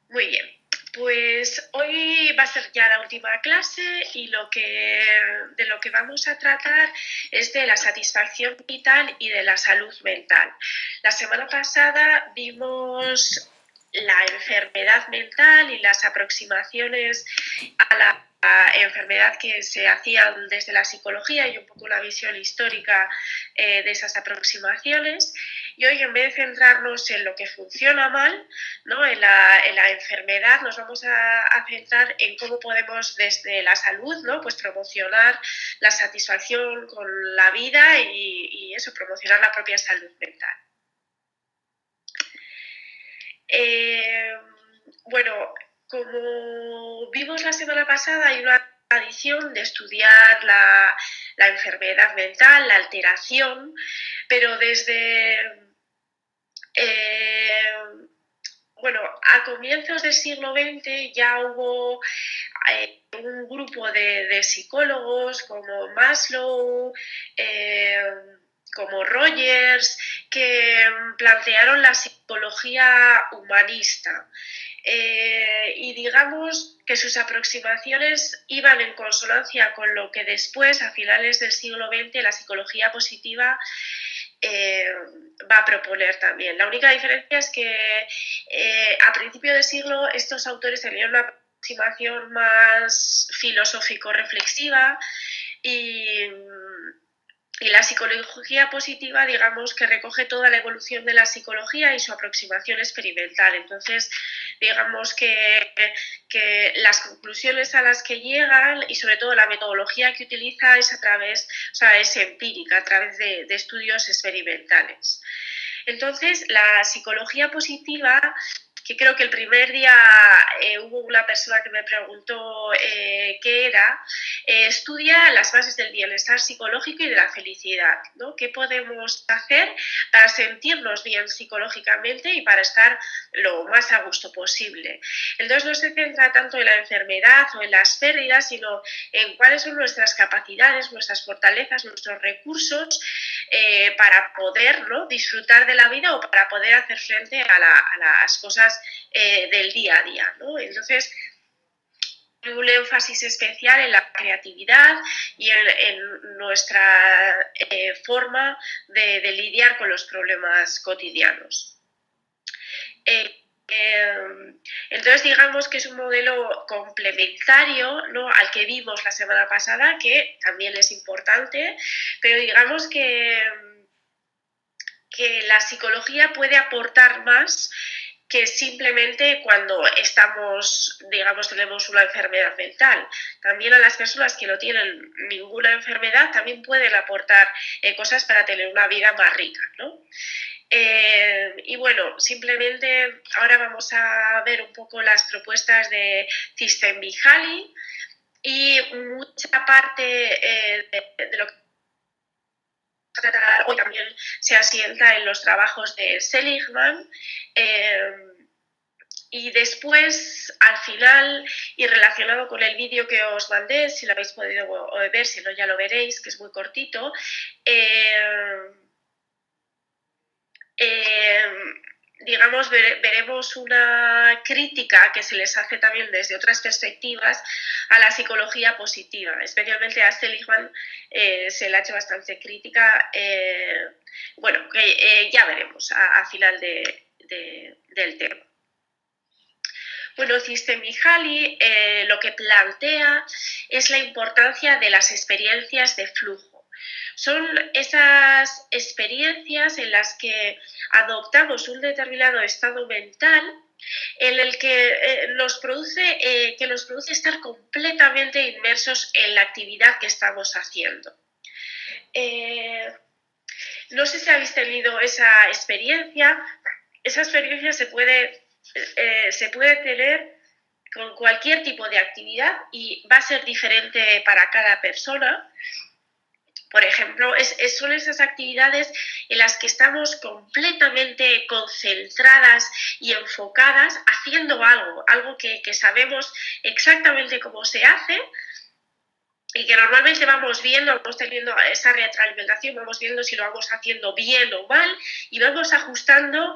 Muy bien, pues hoy va a ser ya la última clase y de lo que vamos a tratar es de la satisfacción vital y de la salud mental. La semana pasada vimos la enfermedad mental y las aproximaciones a la enfermedad que se hacían desde la psicología y un poco una visión histórica de esas aproximaciones. Y hoy, en vez de centrarnos en lo que funciona mal, ¿no? En la enfermedad, nos vamos a centrar en cómo podemos desde la salud, ¿no? Pues promocionar la satisfacción con la vida y eso, promocionar la propia salud mental. Bueno, como vimos la semana pasada, hay una tradición de estudiar la enfermedad mental, la alteración, pero bueno, a comienzos del siglo XX ya hubo un grupo de psicólogos como Maslow, como Rogers, que plantearon la psicología humanista. Y digamos que sus aproximaciones iban en consonancia con lo que después, a finales del siglo XX, la psicología positiva va a proponer también. La única diferencia es que a principio de siglo estos autores tenían una aproximación más filosófico-reflexiva y la psicología positiva, digamos, que recoge toda la evolución de la psicología y su aproximación experimental. Entonces, digamos que las conclusiones a las que llegan y sobre todo la metodología que utiliza es es empírica, a través de estudios experimentales. Entonces, la psicología positiva, que creo que el primer día hubo una persona que me preguntó qué era, estudia las bases del bienestar psicológico y de la felicidad, ¿no? ¿Qué podemos hacer para sentirnos bien psicológicamente y para estar lo más a gusto posible? Entonces no se centra tanto en la enfermedad o en las pérdidas, sino en cuáles son nuestras capacidades, nuestras fortalezas, nuestros recursos para poder, ¿no?, disfrutar de la vida o para poder hacer frente a las cosas del día a día, ¿no? Entonces, un énfasis especial en la creatividad y en nuestra forma de lidiar con los problemas cotidianos. Entonces, digamos que es un modelo complementario, ¿no?, al que vimos la semana pasada, que también es importante, pero digamos que la psicología puede aportar más que simplemente cuando tenemos una enfermedad mental. También a las personas que no tienen ninguna enfermedad también pueden aportar cosas para tener una vida más rica, ¿no? Y bueno, simplemente ahora vamos a ver un poco las propuestas de Csikszentmihalyi y mucha parte de lo que tratar hoy también se asienta en los trabajos de Seligman. Y después, al final, y relacionado con el vídeo que os mandé, si lo habéis podido ver, si no ya lo veréis, que es muy cortito, digamos, veremos una crítica que se les hace también desde otras perspectivas a la psicología positiva, especialmente a Seligman se le ha hecho bastante crítica, bueno, que ya veremos a final del tema. Bueno, Csikszentmihalyi lo que plantea es la importancia de las experiencias de flujo. Son esas experiencias en las que adoptamos un determinado estado mental en el que nos produce estar completamente inmersos en la actividad que estamos haciendo. No sé si habéis tenido esa experiencia. Esa experiencia se puede tener con cualquier tipo de actividad y va a ser diferente para cada persona. Por ejemplo, son esas actividades en las que estamos completamente concentradas y enfocadas haciendo algo que sabemos exactamente cómo se hace y que normalmente vamos viendo, vamos teniendo esa retroalimentación, vamos viendo si lo vamos haciendo bien o mal y vamos ajustando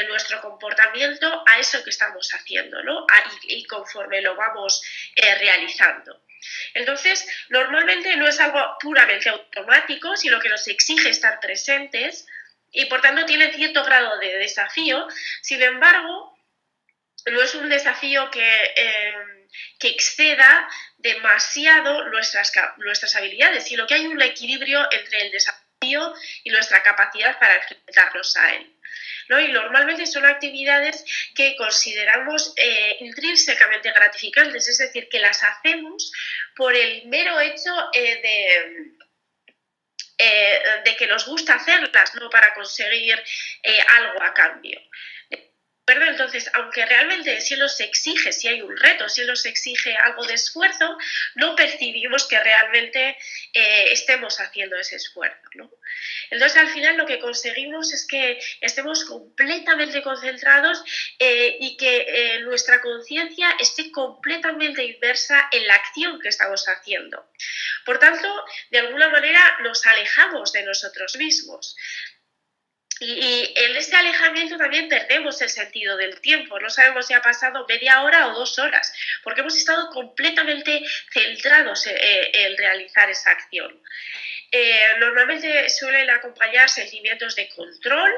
nuestro comportamiento a eso que estamos haciendo, ¿no? Y conforme lo vamos realizando. Entonces, normalmente no es algo puramente automático, sino que nos exige estar presentes y por tanto tiene cierto grado de desafío. Sin embargo, no es un desafío que exceda demasiado nuestras habilidades, sino que hay un equilibrio entre el desafío y nuestra capacidad para enfrentarnos a él, ¿no? Y normalmente son actividades que consideramos intrínsecamente gratificantes, es decir, que las hacemos por el mero hecho de que nos gusta hacerlas, no para conseguir algo a cambio. Entonces, aunque realmente sí nos exige, si hay un reto, si nos exige algo de esfuerzo, no percibimos que realmente estemos haciendo ese esfuerzo, ¿no? Entonces, al final lo que conseguimos es que estemos completamente concentrados y que nuestra conciencia esté completamente inmersa en la acción que estamos haciendo. Por tanto, de alguna manera nos alejamos de nosotros mismos. Y en ese alejamiento también perdemos el sentido del tiempo. No sabemos si ha pasado media hora o 2 horas, porque hemos estado completamente centrados en realizar esa acción. Normalmente suelen acompañar sentimientos de control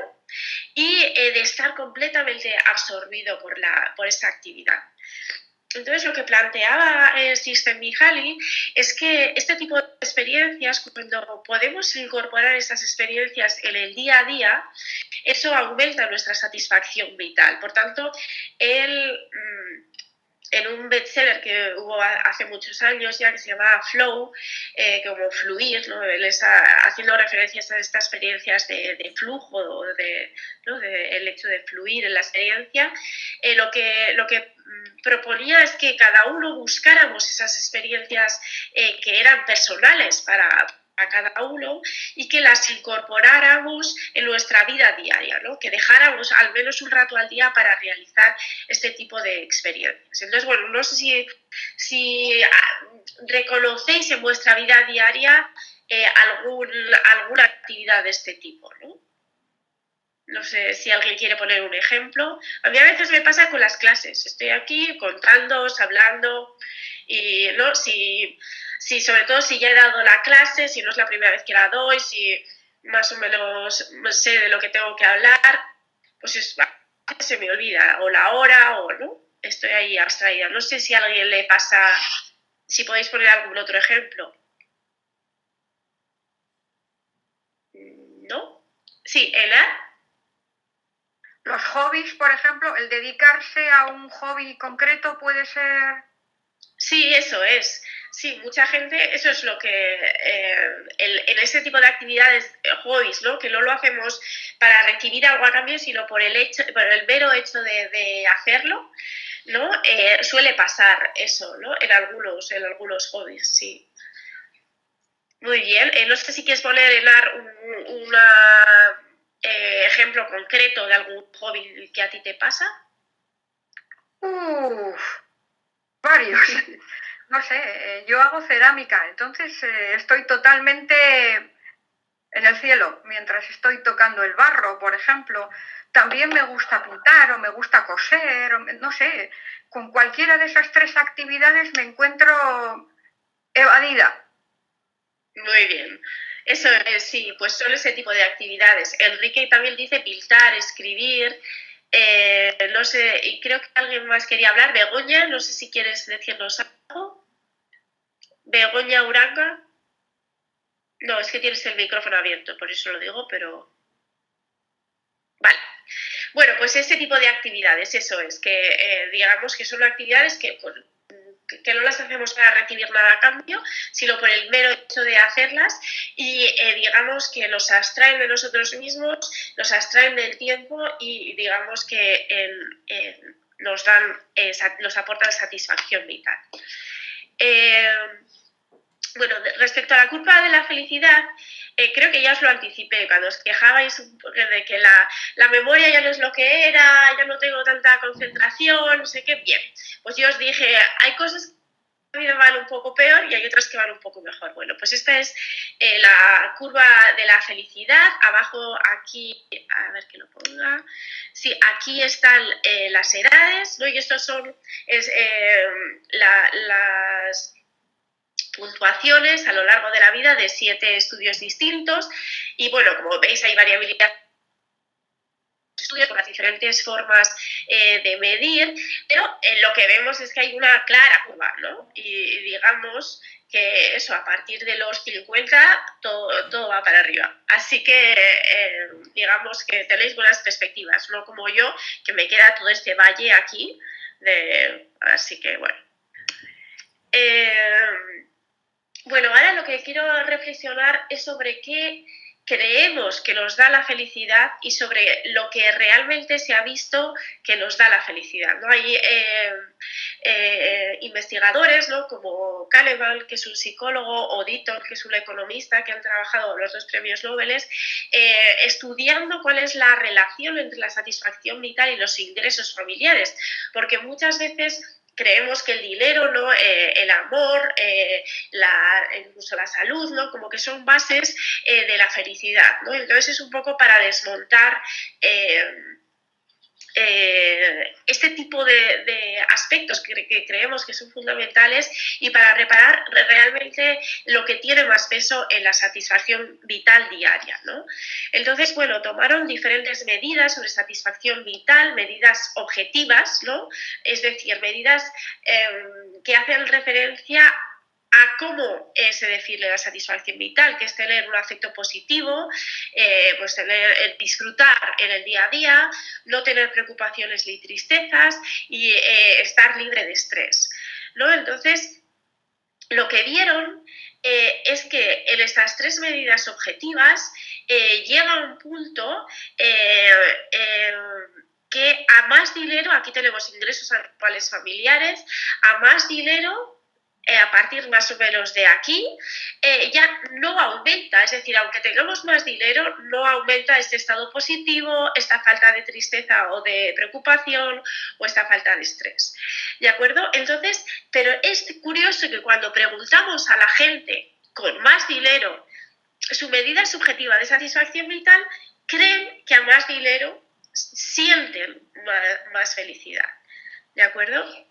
y de estar completamente absorbido por esa actividad. Entonces, lo que planteaba Csikszentmihalyi es que este tipo de experiencias, cuando podemos incorporar estas experiencias en el día a día, eso aumenta nuestra satisfacción vital. Por tanto, él, en un bestseller que hubo hace muchos años ya, que se llamaba Flow, como fluir, ¿no? Él está haciendo referencias a estas experiencias de flujo, o ¿no? El hecho de fluir en la experiencia. Lo que proponía es que cada uno buscáramos esas experiencias que eran personales para cada uno y que las incorporáramos en nuestra vida diaria, ¿no? Que dejáramos al menos un rato al día para realizar este tipo de experiencias. Entonces, bueno, no sé si reconocéis en vuestra vida diaria alguna actividad de este tipo, ¿no? No sé si alguien quiere poner un ejemplo. A mí a veces me pasa con las clases. Estoy aquí contándoos, hablando y, ¿no? Sobre todo si ya he dado la clase, si no es la primera vez que la doy, si más o menos sé de lo que tengo que hablar, pues se me olvida o la hora o no, estoy ahí abstraída. No sé si a alguien le pasa, si podéis poner algún otro ejemplo. ¿No? Sí, Ela. Los hobbies, por ejemplo, el dedicarse a un hobby concreto puede ser... Sí, eso es. Sí, mucha gente, eso es lo que en ese tipo de actividades, hobbies, ¿no? Que no lo hacemos para recibir algo a cambio, sino por el mero hecho de hacerlo, ¿no? Suele pasar eso, ¿no? En algunos hobbies, sí. Muy bien. No sé si quieres poner, Enar, un ejemplo concreto de algún hobby que a ti te pasa. Varios. No sé, yo hago cerámica, entonces estoy totalmente en el cielo mientras estoy tocando el barro, por ejemplo. También me gusta pintar o me gusta coser, o no sé, con cualquiera de esas 3 actividades me encuentro evadida. Muy bien. Eso es, sí, pues son ese tipo de actividades. Enrique también dice pintar, escribir, no sé, y creo que alguien más quería hablar. Begoña, no sé si quieres decirnos algo. Begoña Uranga. No, es que tienes el micrófono abierto, por eso lo digo, pero... Vale. Bueno, pues ese tipo de actividades, eso es, que digamos que son actividades que no las hacemos para recibir nada a cambio, sino por el mero hecho de hacerlas y digamos que nos abstraen de nosotros mismos, nos abstraen del tiempo y digamos que nos aportan satisfacción vital. Bueno, respecto a la curva de la felicidad, creo que ya os lo anticipé cuando os quejabais de que la memoria ya no es lo que era, ya no tengo tanta concentración, no sé qué. Bien, pues yo os dije, hay cosas van un poco peor y hay otras que van un poco mejor. Bueno, pues esta es la curva de la felicidad. Abajo aquí, a ver que lo ponga. Sí, aquí están las edades, ¿no? Y estos son las puntuaciones a lo largo de la vida de 7 estudios distintos. Y bueno, como veis, hay variabilidad estudios por las diferentes formas de medir, pero lo que vemos es que hay una clara curva, ¿no? Y digamos que eso, a partir de los 50 todo va para arriba. Así que digamos que tenéis buenas perspectivas, no como yo, que me queda todo este valle aquí. Así que bueno. Bueno, ahora lo que quiero reflexionar es sobre qué creemos que nos da la felicidad y sobre lo que realmente se ha visto que nos da la felicidad, ¿no? Hay investigadores, ¿no? Como Kahneman, que es un psicólogo, o Ditton, que es un economista, que han trabajado los 2 premios Nobel, estudiando cuál es la relación entre la satisfacción vital y los ingresos familiares, porque muchas veces creemos que el dinero, ¿no? El amor, incluso la salud, ¿no? Como que son bases de la felicidad, ¿no? Entonces es un poco para desmontar este tipo de aspectos que creemos que son fundamentales y para reparar realmente lo que tiene más peso en la satisfacción vital diaria, ¿no? Entonces, bueno, tomaron diferentes medidas sobre satisfacción vital, medidas objetivas, ¿no? Es decir, medidas que hacen referencia a cómo se define la satisfacción vital, que es tener un afecto positivo, pues disfrutar en el día a día, no tener preocupaciones ni tristezas y estar libre de estrés, ¿no? Entonces, lo que vieron es que en estas 3 medidas objetivas llega un punto que a más dinero, aquí tenemos ingresos anuales familiares, a más dinero, a partir más o menos de aquí, ya no aumenta, es decir, aunque tengamos más dinero, no aumenta este estado positivo, esta falta de tristeza o de preocupación o esta falta de estrés, ¿de acuerdo? Entonces, pero es curioso que cuando preguntamos a la gente con más dinero su medida subjetiva de satisfacción vital, creen que a más dinero sienten más felicidad, ¿de acuerdo?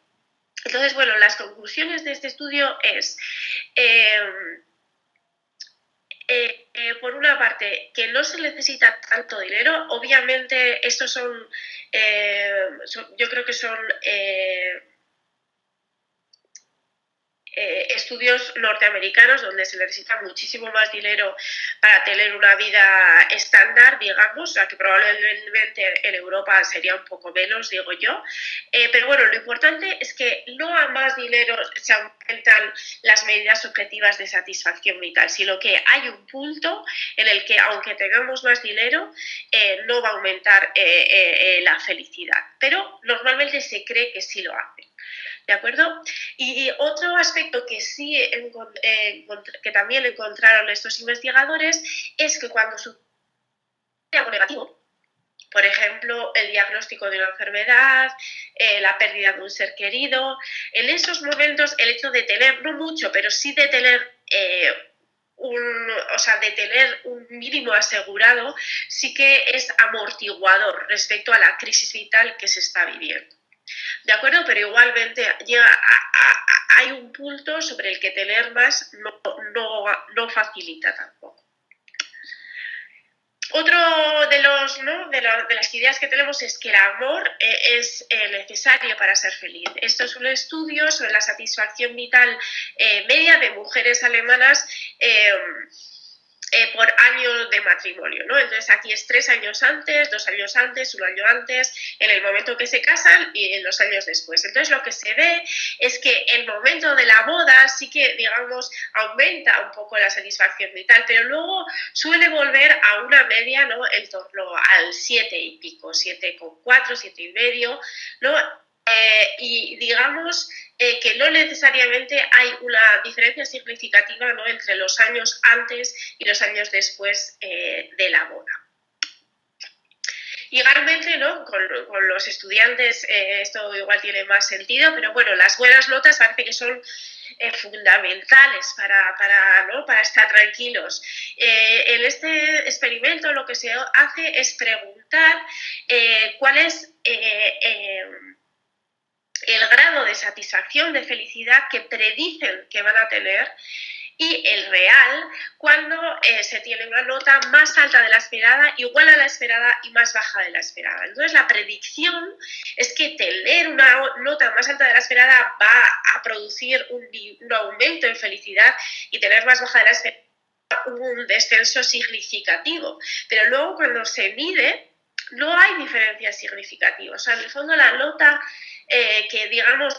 Entonces, bueno, las conclusiones de este estudio es, por una parte, que no se necesita tanto dinero. Obviamente, estos yo creo que son estudios norteamericanos donde se necesita muchísimo más dinero para tener una vida estándar, digamos, o sea, que probablemente en Europa sería un poco menos, digo yo. Pero bueno, lo importante es que no a más dinero se aumentan las medidas objetivas de satisfacción vital, sino que hay un punto en el que, aunque tengamos más dinero, no va a aumentar la felicidad. Pero normalmente se cree que sí lo hace. ¿De acuerdo? Y otro aspecto que sí que también encontraron estos investigadores es que cuando sucede algo negativo, por ejemplo, el diagnóstico de una enfermedad, la pérdida de un ser querido, en esos momentos el hecho de tener, no mucho, pero sí de tener de tener un mínimo asegurado, sí que es amortiguador respecto a la crisis vital que se está viviendo. ¿De acuerdo? Pero igualmente hay un punto sobre el que tener más no facilita tampoco. Otro de las ideas que tenemos es que el amor es necesario para ser feliz. Esto es un estudio sobre la satisfacción vital media de mujeres alemanas por año de matrimonio, ¿no? Entonces aquí es 3 años antes, 2 años antes, 1 año antes, en el momento que se casan y en los años después. Entonces lo que se ve es que el momento de la boda sí que, digamos, aumenta un poco la satisfacción vital, pero luego suele volver a una media, ¿no? En torno al 7 y pico, 7,4, 7,5, ¿no? Y digamos que no necesariamente hay una diferencia significativa, ¿no? Entre los años antes y los años después de la boda. Igualmente, ¿no? Con los estudiantes esto igual tiene más sentido, pero bueno, las buenas notas parece que son fundamentales para estar tranquilos. En este experimento lo que se hace es preguntar cuál es el grado de satisfacción, de felicidad que predicen que van a tener y el real cuando se tiene una nota más alta de la esperada, igual a la esperada y más baja de la esperada. Entonces la predicción es que tener una nota más alta de la esperada va a producir un aumento en felicidad y tener más baja de la esperada un descenso significativo. Pero luego cuando se mide no hay diferencias significativas. O sea, en el fondo la nota que digamos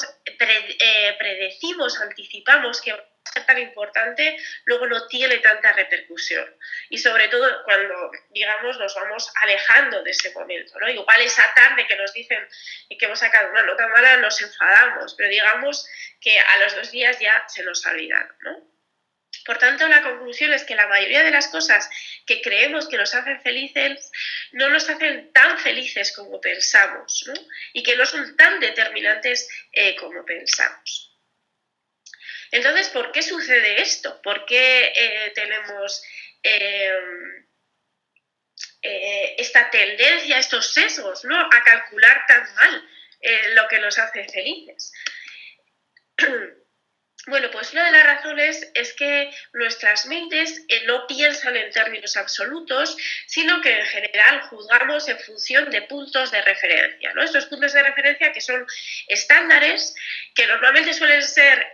predecimos, anticipamos que ser tan importante, luego no tiene tanta repercusión. Y sobre todo cuando, digamos, nos vamos alejando de ese momento, ¿no? Igual esa tarde que nos dicen que hemos sacado una nota mala, nos enfadamos, pero digamos que a los 2 días ya se nos ha olvidado, ¿no? Por tanto, la conclusión es que la mayoría de las cosas que creemos que nos hacen felices no nos hacen tan felices como pensamos, ¿no? Y que no son tan determinantes como pensamos. Entonces, ¿por qué sucede esto? ¿Por qué tenemos esta tendencia, estos sesgos, ¿no? A calcular tan mal lo que nos hace felices? Bueno, pues una de las razones es que nuestras mentes no piensan en términos absolutos, sino que en general juzgamos en función de puntos de referencia, ¿no? Estos puntos de referencia que son estándares, que normalmente suelen ser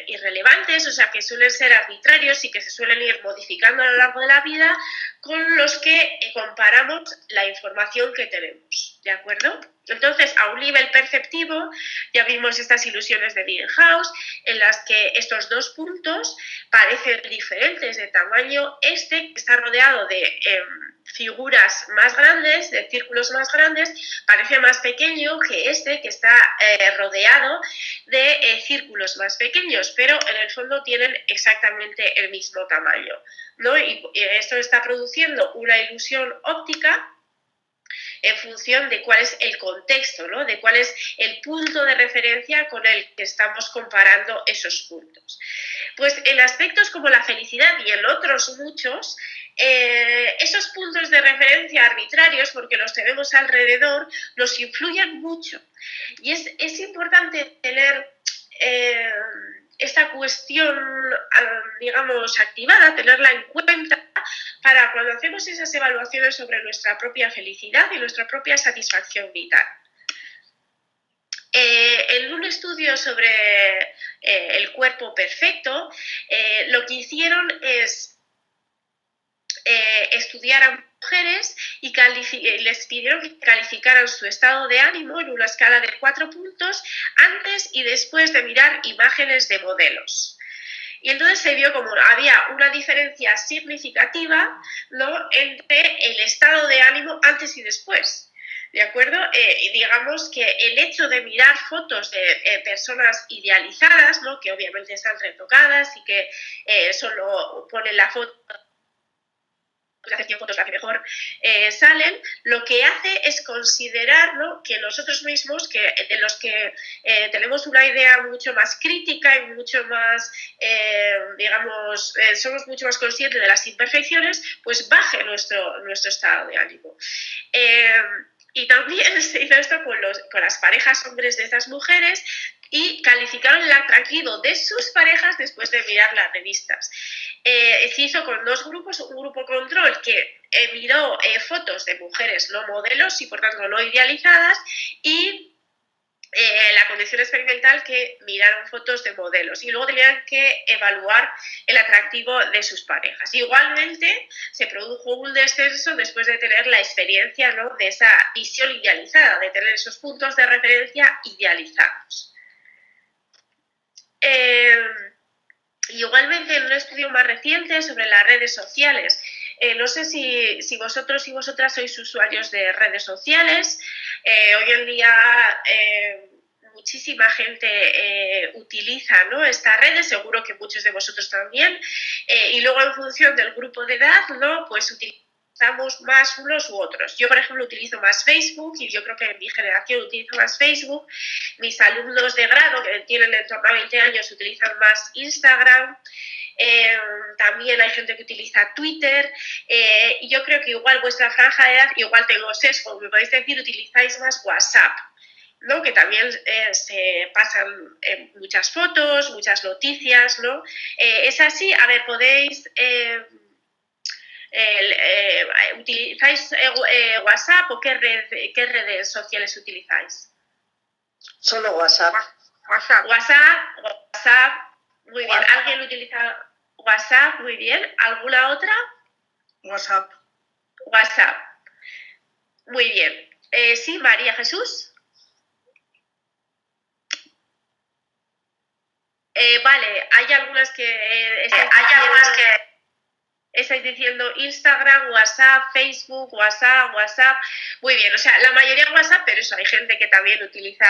irrelevantes, o sea, que suelen ser arbitrarios y que se suelen ir modificando a lo largo de la vida, con los que comparamos la información que tenemos, ¿de acuerdo? Entonces, a un nivel perceptivo, ya vimos estas ilusiones de Ebbinghaus, en las que estos dos puntos parecen diferentes de tamaño. Este, que está rodeado de figuras más grandes, de círculos más grandes, parece más pequeño que este, que está rodeado de círculos más pequeños, pero en el fondo tienen exactamente el mismo tamaño, ¿no? Y esto está produciendo una ilusión óptica en función de cuál es el contexto, ¿no? De cuál es el punto de referencia con el que estamos comparando esos puntos. Pues en aspectos como la felicidad y en otros muchos, esos puntos de referencia arbitrarios, porque los tenemos alrededor, nos influyen mucho. Y es importante tener esta cuestión, digamos, activada, tenerla en cuenta para cuando hacemos esas evaluaciones sobre nuestra propia felicidad y nuestra propia satisfacción vital. En un estudio sobre el cuerpo perfecto, lo que hicieron es estudiar a mujeres y les pidieron que calificaran su estado de ánimo en una escala de 4 puntos antes y después de mirar imágenes de modelos. Y entonces se vio como había una diferencia significativa, ¿no?, entre el estado de ánimo antes y después. ¿De acuerdo? Y digamos que el hecho de mirar fotos de personas idealizadas, ¿no?, que obviamente están retocadas y que solo ponen la foto, hacer 100 fotos la que mejor salen, lo que hace es considerar, ¿no?, que nosotros mismos, de los que tenemos una idea mucho más crítica y mucho más, digamos, somos mucho más conscientes de las imperfecciones, pues baje nuestro estado de ánimo. Y también se hizo esto con las parejas hombres de estas mujeres y calificaron el atractivo de sus parejas después de mirar las revistas. Se hizo con 2 grupos, un grupo control que miró fotos de mujeres no modelos y por tanto no idealizadas, y la condición experimental que miraron fotos de modelos y luego tenían que evaluar el atractivo de sus parejas. Igualmente se produjo un descenso después de tener la experiencia, ¿no?, de esa visión idealizada, de tener esos puntos de referencia idealizados. Igualmente en un estudio más reciente sobre las redes sociales, no sé si vosotros y vosotras sois usuarios de redes sociales. Hoy en día muchísima gente utiliza, ¿no?, estas redes, seguro que muchos de vosotros también, y luego en función del grupo de edad, ¿no?, pues utilizan utilizamos más unos u otros. Yo, por ejemplo, utilizo más Facebook y yo creo que en mi generación utilizo más Facebook. Mis alumnos de grado, que tienen en torno a 20 años, utilizan más Instagram. También hay gente que utiliza Twitter. Y yo creo que igual vuestra franja de edad, igual tengo sesgo, me podéis decir, utilizáis más WhatsApp, ¿no? Que también se pasan muchas fotos, muchas noticias, ¿no? ¿Es así? A ver, podéis... ¿utilizáis WhatsApp o qué redes sociales utilizáis? Solo WhatsApp. WhatsApp. Muy bien. ¿Alguien utiliza WhatsApp? Muy bien. ¿Alguna otra? WhatsApp. Muy bien. Sí, María Jesús. Vale, hay algunas que estáis diciendo Instagram, WhatsApp, Facebook, WhatsApp. Muy bien, o sea, la mayoría WhatsApp, pero eso, hay gente que también utiliza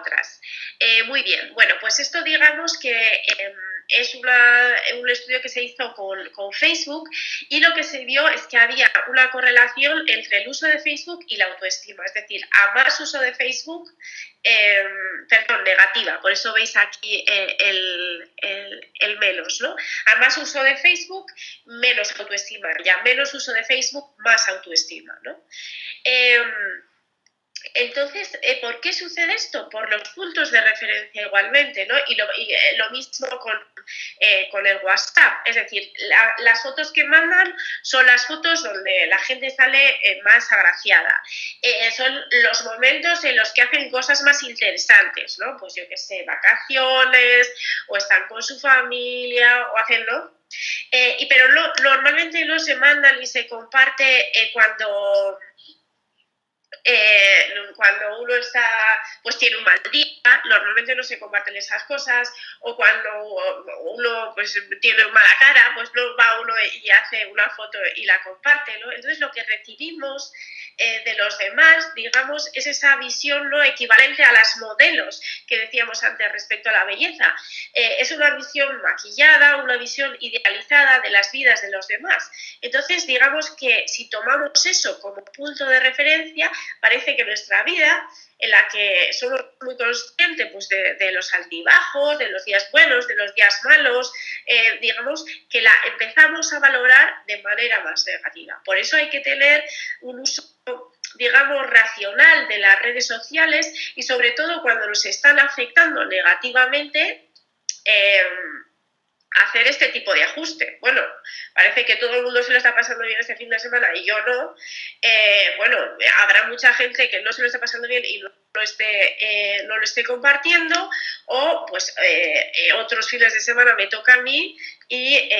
otras. Muy bien, bueno, pues esto digamos que es un estudio que se hizo con Facebook, y lo que se vio es que había una correlación entre el uso de Facebook y la autoestima, es decir, a más uso de Facebook, negativa, por eso veis aquí el menos, ¿no? A más uso de Facebook, menos autoestima, y a menos uso de Facebook, más autoestima, ¿no? Entonces, ¿por qué sucede esto? Por los puntos de referencia igualmente, ¿no? Y lo mismo con el WhatsApp, es decir, las fotos que mandan son las fotos donde la gente sale más agraciada. Son los momentos en los que hacen cosas más interesantes, ¿no? Pues yo qué sé, vacaciones, o están con su familia, o hacen, ¿no? Pero normalmente no se mandan ni se comparte cuando uno pues tiene un mal día, normalmente no se comparten esas cosas, o cuando uno pues tiene mala cara, pues no va uno y hace una foto y la comparte, ¿no? Entonces lo que recibimos de los demás, digamos, es esa visión no equivalente a las modelos que decíamos antes respecto a la belleza. Es una visión maquillada, una visión idealizada de las vidas de los demás. Entonces, digamos que si tomamos eso como punto de referencia, parece que nuestra vida, en la que somos muy conscientes pues, de los altibajos, de los días buenos, de los días malos, digamos que la empezamos a valorar de manera más negativa. Por eso hay que tener un uso, digamos, racional de las redes sociales, y sobre todo cuando nos están afectando negativamente, hacer este tipo de ajuste. Bueno, parece que todo el mundo se lo está pasando bien este fin de semana y yo no. Bueno, habrá mucha gente que no se lo está pasando bien y no lo esté compartiendo, o pues otros fines de semana me toca a mí y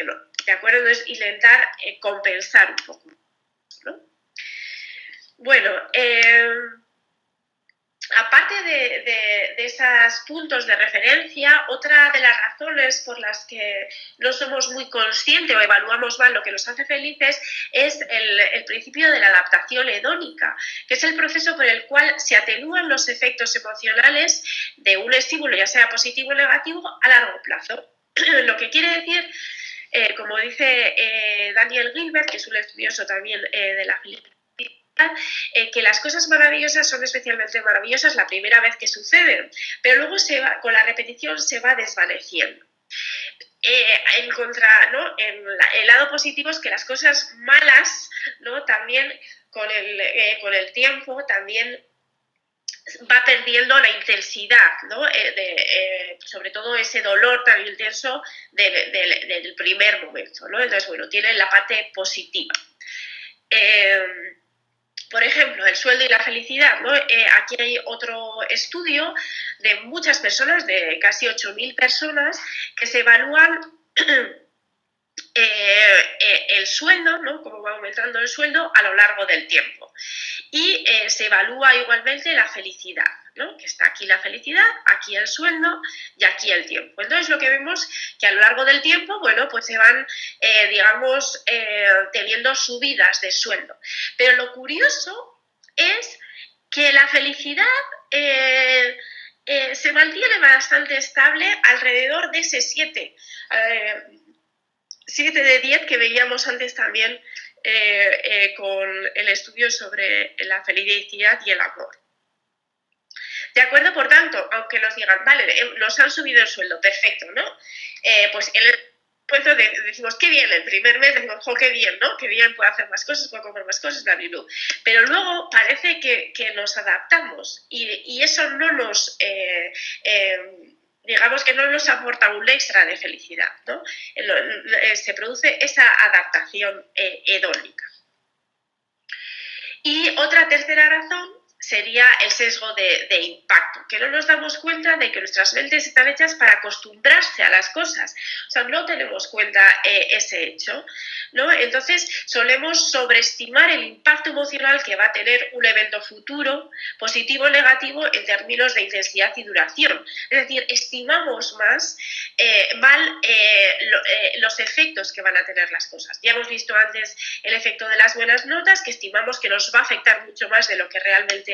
no. ¿De acuerdo? Entonces, intentar compensar un poco, ¿no? Bueno, aparte de esos puntos de referencia, otra de las razones por las que no somos muy conscientes o evaluamos mal lo que nos hace felices es el principio de la adaptación hedónica, que es el proceso por el cual se atenúan los efectos emocionales de un estímulo, ya sea positivo o negativo, a largo plazo. Lo que quiere decir, como dice Daniel Gilbert, que es un estudioso también de la felicidad, que las cosas maravillosas son especialmente maravillosas la primera vez que suceden, pero luego con la repetición se va desvaneciendo. ¿No? El lado positivo es que las cosas malas, ¿no? También con el tiempo también va perdiendo la intensidad, ¿no? Sobre todo ese dolor tan intenso del primer momento, ¿no? Entonces, bueno, tiene la parte positiva. Por ejemplo, el sueldo y la felicidad, ¿no? Aquí hay otro estudio de muchas personas, de casi 8.000 personas, que se evalúan el sueldo, ¿no? Cómo va aumentando el sueldo a lo largo del tiempo. Y se evalúa igualmente la felicidad, ¿no? Que está aquí la felicidad, aquí el sueldo y aquí el tiempo. Entonces lo que vemos que a lo largo del tiempo, bueno, pues se van, digamos, teniendo subidas de sueldo. Pero lo curioso es que la felicidad se mantiene bastante estable alrededor de ese 7. 7 de 10 que veíamos antes también con el estudio sobre la felicidad y el amor. ¿De acuerdo? Por tanto, aunque nos digan, vale, nos han subido el sueldo, perfecto, ¿no? Pues el decimos, qué bien, el primer mes decimos, jo, qué bien, ¿no? Qué bien, puedo hacer más cosas, puedo comer más cosas, bla, bla, bla. Pero luego parece que nos adaptamos y eso no nos... digamos que no nos aporta un extra de felicidad, ¿no? Se produce esa adaptación hedónica. Y otra tercera razón sería el sesgo de impacto, que no nos damos cuenta de que nuestras mentes están hechas para acostumbrarse a las cosas. O sea, no tenemos cuenta ese hecho, ¿no? Entonces, solemos sobreestimar el impacto emocional que va a tener un evento futuro, positivo o negativo, en términos de intensidad y duración. Es decir, estimamos mal los efectos que van a tener las cosas. Ya hemos visto antes el efecto de las buenas notas, que estimamos que nos va a afectar mucho más de lo que realmente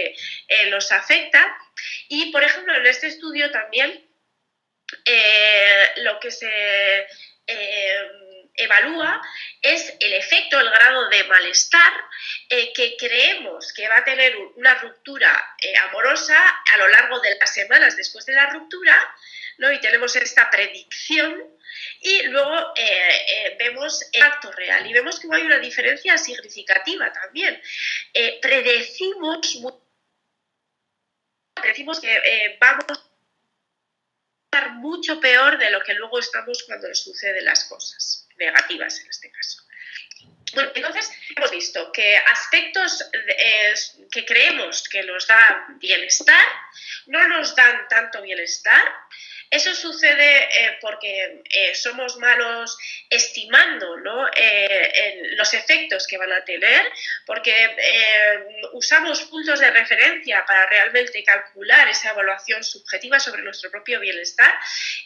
nos afecta. Y, por ejemplo, en este estudio también lo que se evalúa es el efecto, el grado de malestar que creemos que va a tener una ruptura amorosa a lo largo de las semanas después de la ruptura, ¿no? Y tenemos esta predicción y luego vemos el acto real y vemos que hay una diferencia significativa también. Predecimos que vamos a estar mucho peor de lo que luego estamos cuando nos suceden las cosas negativas en este caso. Bueno, entonces hemos visto que aspectos que creemos que nos dan bienestar no nos dan tanto bienestar. Eso sucede porque somos malos estimando, ¿no? Los efectos que van a tener, porque usamos puntos de referencia para realmente calcular esa evaluación subjetiva sobre nuestro propio bienestar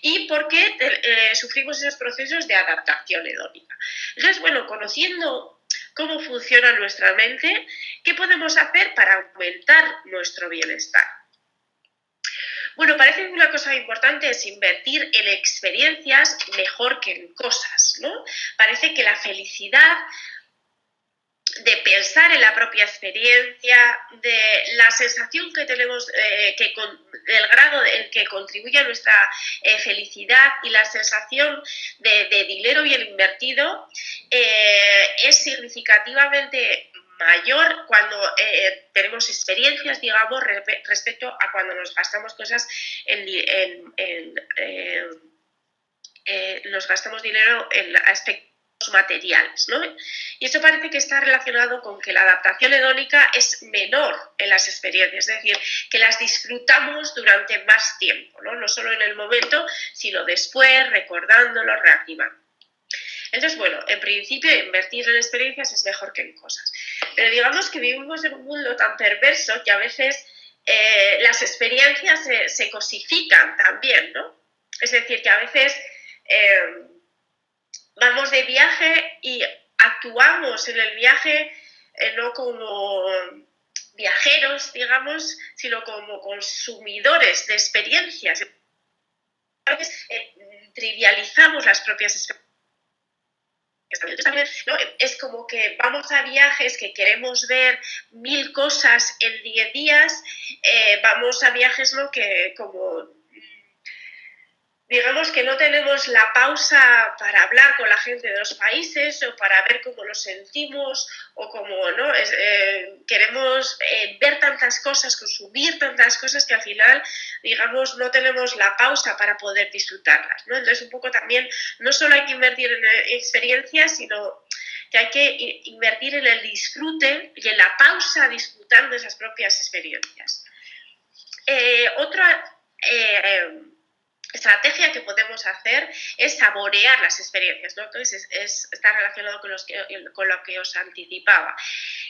y porque sufrimos esos procesos de adaptación hedónica. Entonces, bueno, conociendo cómo funciona nuestra mente, ¿qué podemos hacer para aumentar nuestro bienestar? Bueno, parece que una cosa importante es invertir en experiencias mejor que en cosas, ¿no? Parece que la felicidad de pensar en la propia experiencia, de la sensación que tenemos, del grado en que contribuye a nuestra felicidad y la sensación de dinero bien invertido es significativamente mayor cuando tenemos experiencias, digamos, respecto a cuando nos gastamos cosas nos gastamos dinero en aspectos materiales, ¿no? Y eso parece que está relacionado con que la adaptación hedónica es menor en las experiencias, es decir, que las disfrutamos durante más tiempo, ¿no? No solo en el momento, sino después, recordándolo, reactivando. Entonces, bueno, en principio invertir en experiencias es mejor que en cosas. Pero digamos que vivimos en un mundo tan perverso que a veces las experiencias se cosifican también, ¿no? Es decir, que a veces vamos de viaje y actuamos en el viaje no como viajeros, digamos, sino como consumidores de experiencias. A veces trivializamos las propias experiencias. ¿No? Es como que vamos a viajes que queremos ver 1000 cosas en 10 días, vamos a viajes, ¿no? Que como digamos que no tenemos la pausa para hablar con la gente de los países o para ver cómo nos sentimos o cómo, ¿no? Queremos ver tantas cosas, consumir tantas cosas que al final, digamos, no tenemos la pausa para poder disfrutarlas, ¿no? Entonces, un poco también, no solo hay que invertir en experiencias, sino que hay que invertir en el disfrute y en la pausa disfrutando esas propias experiencias. Otra estrategia que podemos hacer es saborear las experiencias, ¿no? Entonces está relacionado con lo que os anticipaba,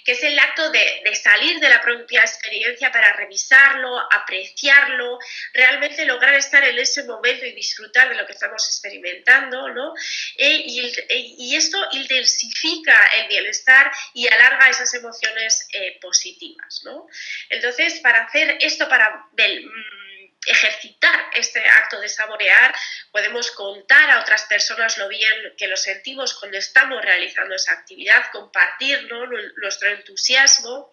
que es el acto de salir de la propia experiencia para revisarlo, apreciarlo, realmente lograr estar en ese momento y disfrutar de lo que estamos experimentando, ¿no? Y esto intensifica el bienestar y alarga esas emociones positivas, ¿no? Entonces, para hacer esto, ejercitar este acto de saborear, podemos contar a otras personas lo bien que lo sentimos cuando estamos realizando esa actividad, compartir, ¿no?, nuestro entusiasmo,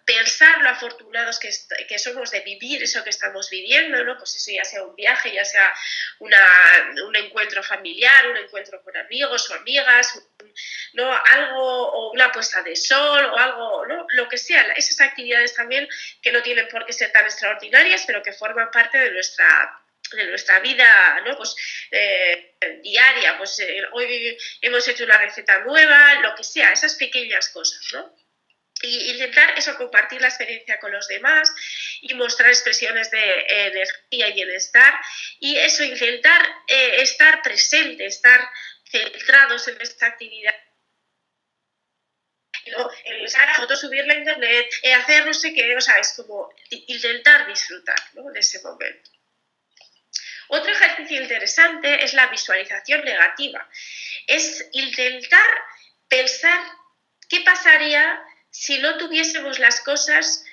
pensar lo afortunados que somos de vivir eso que estamos viviendo, ¿no? Pues eso ya sea un viaje, ya sea un encuentro familiar, un encuentro con amigos o amigas, ¿no?, algo, o una puesta de sol o algo, ¿no?, lo que sea, esas actividades también que no tienen por qué ser tan extraordinarias, pero que forman parte de nuestra vida, ¿no?, pues, diaria. Pues hoy hemos hecho una receta nueva, lo que sea, esas pequeñas cosas, ¿no? Y intentar eso, compartir la experiencia con los demás y mostrar expresiones de energía y bienestar, y eso, intentar estar presente, estar centrados en esta actividad, ¿no?, sacar fotos, subirla a internet, hacer no sé qué, o sea, es como intentar disfrutar, ¿no?, de ese momento. Otro ejercicio interesante es la visualización negativa. Es intentar pensar qué pasaría si no tuviésemos las cosas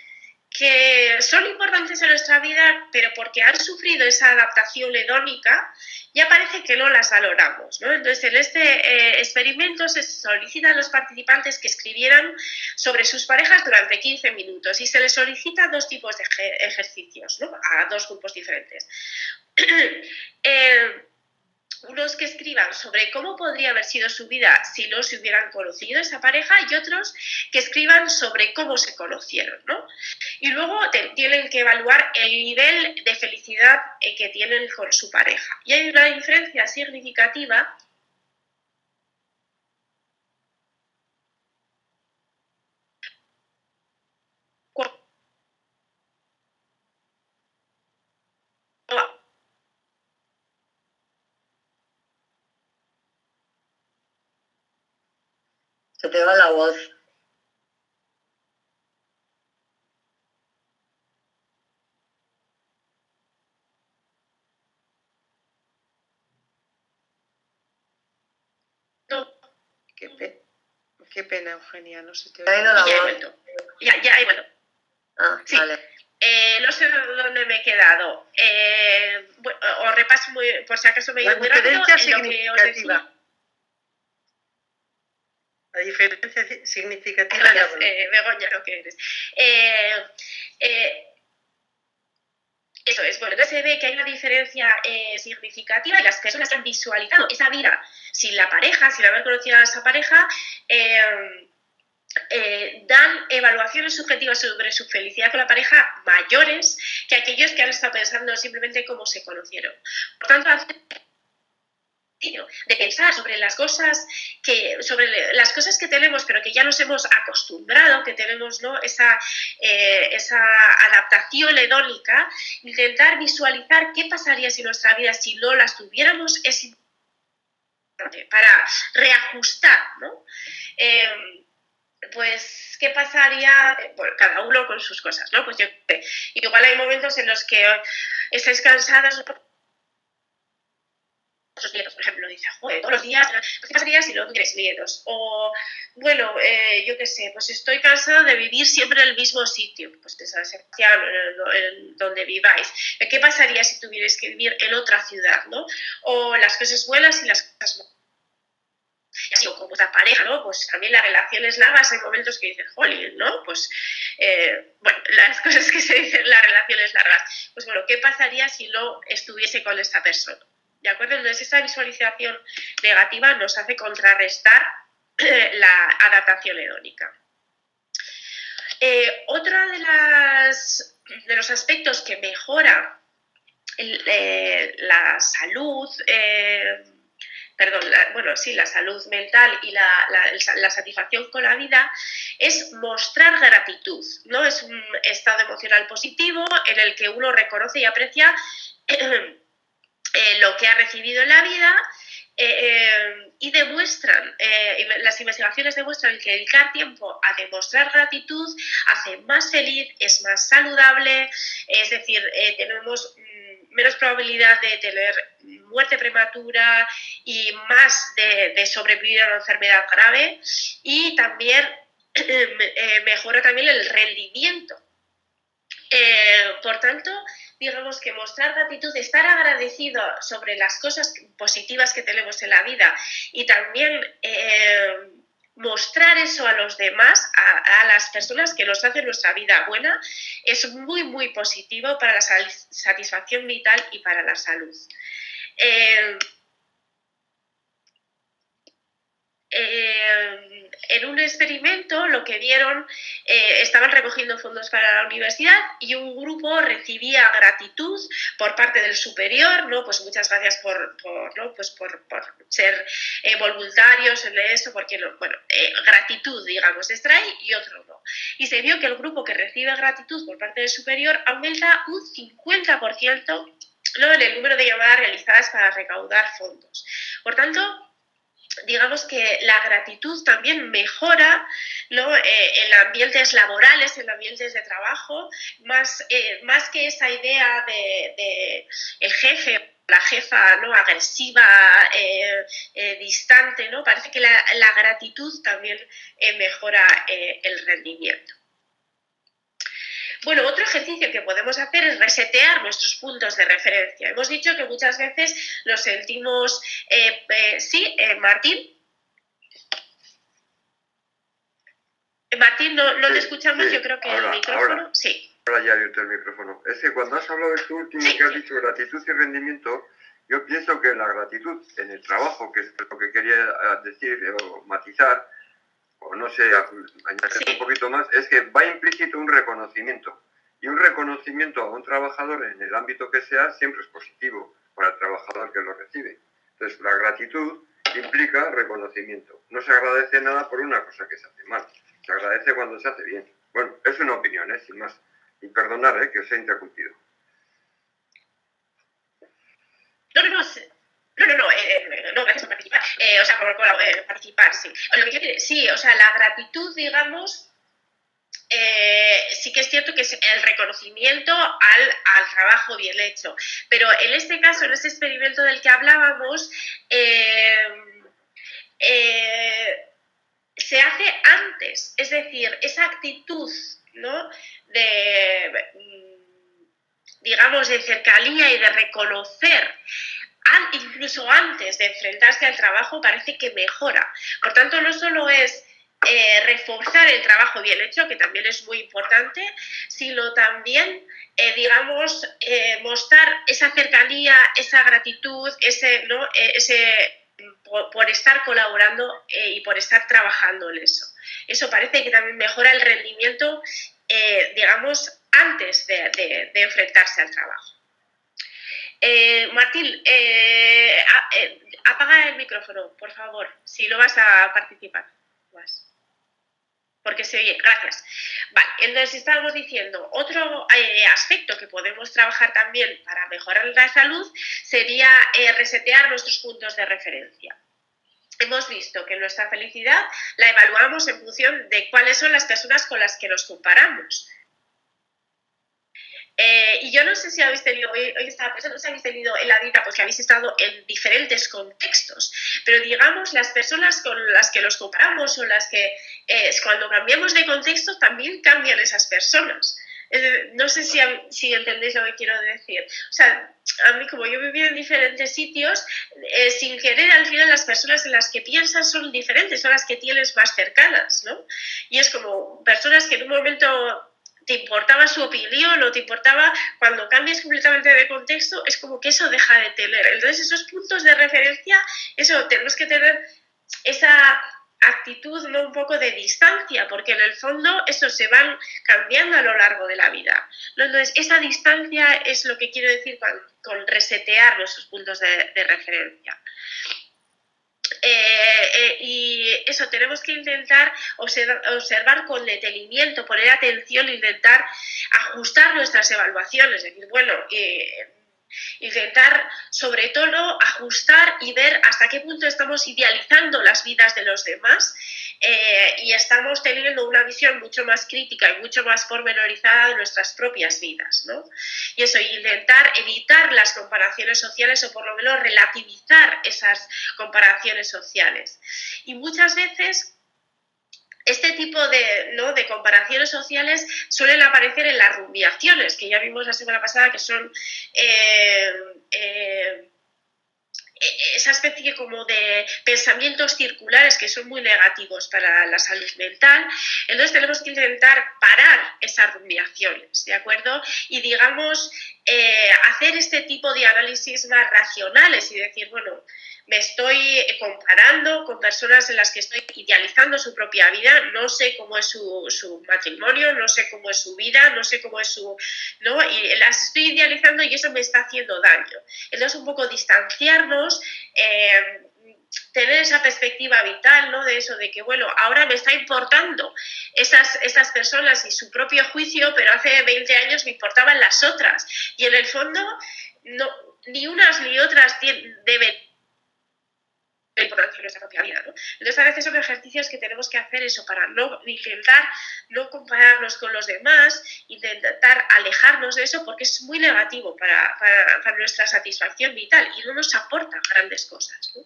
que son importantes en nuestra vida, pero porque han sufrido esa adaptación hedónica, ya parece que no las valoramos, ¿no? Entonces, en este experimento se solicita a los participantes que escribieran sobre sus parejas durante 15 minutos y se les solicita dos tipos de ejercicios, ¿no?, a dos grupos diferentes. Unos que escriban sobre cómo podría haber sido su vida si no se hubieran conocido esa pareja, y otros que escriban sobre cómo se conocieron, ¿no? Y luego tienen que evaluar el nivel de felicidad que tienen con su pareja. Y hay una diferencia significativa Se te va la voz. Qué pena, Eugenia, no se te ha ido oye. la y ya he voz. vuelto. Ya he vuelto. Ah, Sí. vale. No sé dónde me he quedado. Bueno, os repaso por si acaso me he La ido muy rápido. diferencia Lo que os decía. significativa. La diferencia significativa Gracias, es la Begoña, lo que eres. Eso es, bueno, entonces se ve que hay una diferencia significativa, y las personas que han visualizado esa vida sin la pareja, sin haber conocido a esa pareja, dan evaluaciones subjetivas sobre su felicidad con la pareja mayores que aquellos que han estado pensando simplemente cómo se conocieron. Por tanto, de pensar sobre las cosas que tenemos, pero que ya nos hemos acostumbrado, que tenemos, ¿no?, esa adaptación hedónica, intentar visualizar qué pasaría si nuestra vida, si no las tuviéramos, es importante para reajustar, ¿no? Pues, ¿qué pasaría? Bueno, cada uno con sus cosas, ¿no? Pues igual hay momentos en los que estáis cansadas, sus nietos, por ejemplo, dice, joder, todos los días, ¿qué pasaría si no tuvierais nietos? O, bueno, yo qué sé, pues estoy cansada de vivir siempre en el mismo sitio, pues en donde viváis. ¿Qué pasaría si tuvierais que vivir en otra ciudad, ¿no? O las cosas buenas y las cosas malas. Y así, con vuestra pareja, ¿no? Pues también las relaciones largas, hay momentos que dicen, jolín, ¿no? Pues, bueno, las cosas que se dicen, las relaciones largas. Pues bueno, ¿qué pasaría si no estuviese con esta persona? ¿De acuerdo? Entonces, esa visualización negativa nos hace contrarrestar la adaptación hedónica. Otro de los aspectos que mejora la salud, la salud mental y la satisfacción con la vida, es mostrar gratitud, ¿no? Es un estado emocional positivo en el que uno reconoce y aprecia lo que ha recibido en la vida, y demuestran, las investigaciones demuestran que dedicar tiempo a demostrar gratitud hace más feliz, es más saludable, es decir, tenemos menos probabilidad de tener muerte prematura y más de sobrevivir a una enfermedad grave, y también mejora también el rendimiento Por tanto, digamos que mostrar gratitud, estar agradecido sobre las cosas positivas que tenemos en la vida y también mostrar eso a los demás, a las personas que nos hacen nuestra vida buena, es muy, muy positivo para la satisfacción vital y para la salud. En un experimento lo que vieron, estaban recogiendo fondos para la universidad y un grupo recibía gratitud por parte del superior, ¿no? Pues muchas gracias por ser voluntarios en eso, porque gratitud, digamos, extrae, y otro no. Y se vio que el grupo que recibe gratitud por parte del superior aumenta un 50%, ¿no?, en el número de llamadas realizadas para recaudar fondos. Por tanto, digamos que la gratitud también mejora, ¿no?, en ambientes laborales, en ambientes de trabajo, más que esa idea de el jefe, la jefa, ¿no?, agresiva, distante, ¿no? Parece que la gratitud también mejora el rendimiento. Bueno, otro ejercicio que podemos hacer es resetear nuestros puntos de referencia. Hemos dicho que muchas veces nos sentimos... sí, Martín. Martín, no te escuchamos, sí, yo creo que ahora, el micrófono... Ahora, sí. Ahora ya he abierto el micrófono. Es que cuando has hablado de esto último, sí, que has dicho gratitud y rendimiento, yo pienso que la gratitud en el trabajo, que es lo que quería decir o matizar, o no sé, añadir sí, un poquito más, es que va implícito un reconocimiento. Y un reconocimiento a un trabajador en el ámbito que sea siempre es positivo para el trabajador que lo recibe. Entonces, la gratitud implica reconocimiento. No se agradece nada por una cosa que se hace mal. Se agradece cuando se hace bien. Bueno, es una opinión, sin más. Y perdonad, que os he interrumpido. No, gracias por participar. O sea, por participar, sí. Lo que quiero decir, sí, o sea, la gratitud, digamos, sí que es cierto que es el reconocimiento al trabajo bien hecho. Pero en este caso, en este experimento del que hablábamos, se hace antes, es decir, esa actitud, ¿no?, digamos, de cercanía y de reconocer, incluso antes de enfrentarse al trabajo, parece que mejora. Por tanto, no solo es reforzar el trabajo bien hecho, que también es muy importante, sino también, digamos, mostrar esa cercanía, esa gratitud, por estar colaborando y por estar trabajando en eso. Eso parece que también mejora el rendimiento, digamos, antes de enfrentarse al trabajo. Martín, apaga el micrófono, por favor, si no vas a participar más. Porque se oye, gracias. Vale, entonces estábamos diciendo, otro aspecto que podemos trabajar también para mejorar la salud sería resetear nuestros puntos de referencia. Hemos visto que nuestra felicidad la evaluamos en función de cuáles son las personas con las que nos comparamos. Y yo no sé si habéis tenido, hoy estaba pensando, si habéis tenido en la vida, pues que habéis estado en diferentes contextos, pero digamos, las personas con las que nos comparamos o las que cuando cambiamos de contexto también cambian esas personas. No sé si entendéis lo que quiero decir. O sea, a mí, como yo vivía en diferentes sitios, sin querer, al final las personas en las que piensas son diferentes, son las que tienes más cercanas, ¿no? Y es como personas que en un momento te importaba su opinión o te importaba, cuando cambias completamente de contexto, es como que eso deja de tener. Entonces, esos puntos de referencia, eso, tenemos que tener esa actitud, ¿no?, un poco de distancia, porque en el fondo eso se van cambiando a lo largo de la vida. Entonces, esa distancia es lo que quiero decir con resetear nuestros puntos de referencia. Y eso, tenemos que intentar observar con detenimiento, poner atención, intentar ajustar nuestras evaluaciones, es decir, bueno, intentar sobre todo ajustar y ver hasta qué punto estamos idealizando las vidas de los demás y estamos teniendo una visión mucho más crítica y mucho más pormenorizada de nuestras propias vidas, ¿no? Y eso, intentar evitar las comparaciones sociales o por lo menos relativizar esas comparaciones sociales. Y muchas veces este tipo de comparaciones sociales suelen aparecer en las rumiaciones, que ya vimos la semana pasada, que son esa especie como de pensamientos circulares que son muy negativos para la salud mental. Entonces tenemos que intentar parar esas rumiaciones, ¿de acuerdo? Y digamos, hacer este tipo de análisis más racionales y decir, bueno, me estoy comparando con personas en las que estoy idealizando su propia vida, no sé cómo es su matrimonio, no sé cómo es su vida, no sé cómo es su... ¿no? Y las estoy idealizando y eso me está haciendo daño. Entonces, un poco distanciarnos, tener esa perspectiva vital, ¿no? De eso, de que, bueno, ahora me está importando esas personas y su propio juicio, pero hace 20 años me importaban las otras. Y en el fondo, no, ni unas ni otras deben importancia en nuestra propia vida, ¿no? Entonces a veces son ejercicios que tenemos que hacer eso para intentar no compararnos con los demás, intentar alejarnos de eso porque es muy negativo para nuestra satisfacción vital y no nos aporta grandes cosas, ¿no?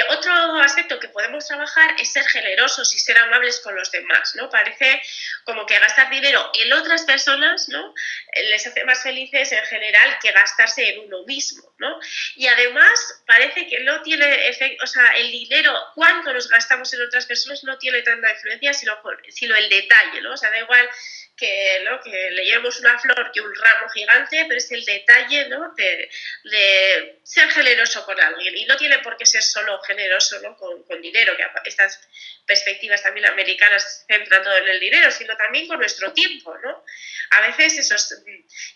Otro aspecto que podemos trabajar es ser generosos y ser amables con los demás, ¿no? Parece como que gastar dinero en otras personas, ¿no? Les hace más felices en general que gastarse en uno mismo, ¿no? Y además parece que no tiene efecto, o sea, el dinero, cuánto nos gastamos en otras personas no tiene tanta influencia, sino el detalle, ¿no? O sea, da igual que le llevemos una flor que un ramo gigante, pero es el detalle, ¿no? de ser generoso con alguien. Y no tiene por qué ser solo generoso, ¿no? con dinero, que estas perspectivas también americanas se centran todo en el dinero, sino también con nuestro tiempo, ¿no? A veces eso es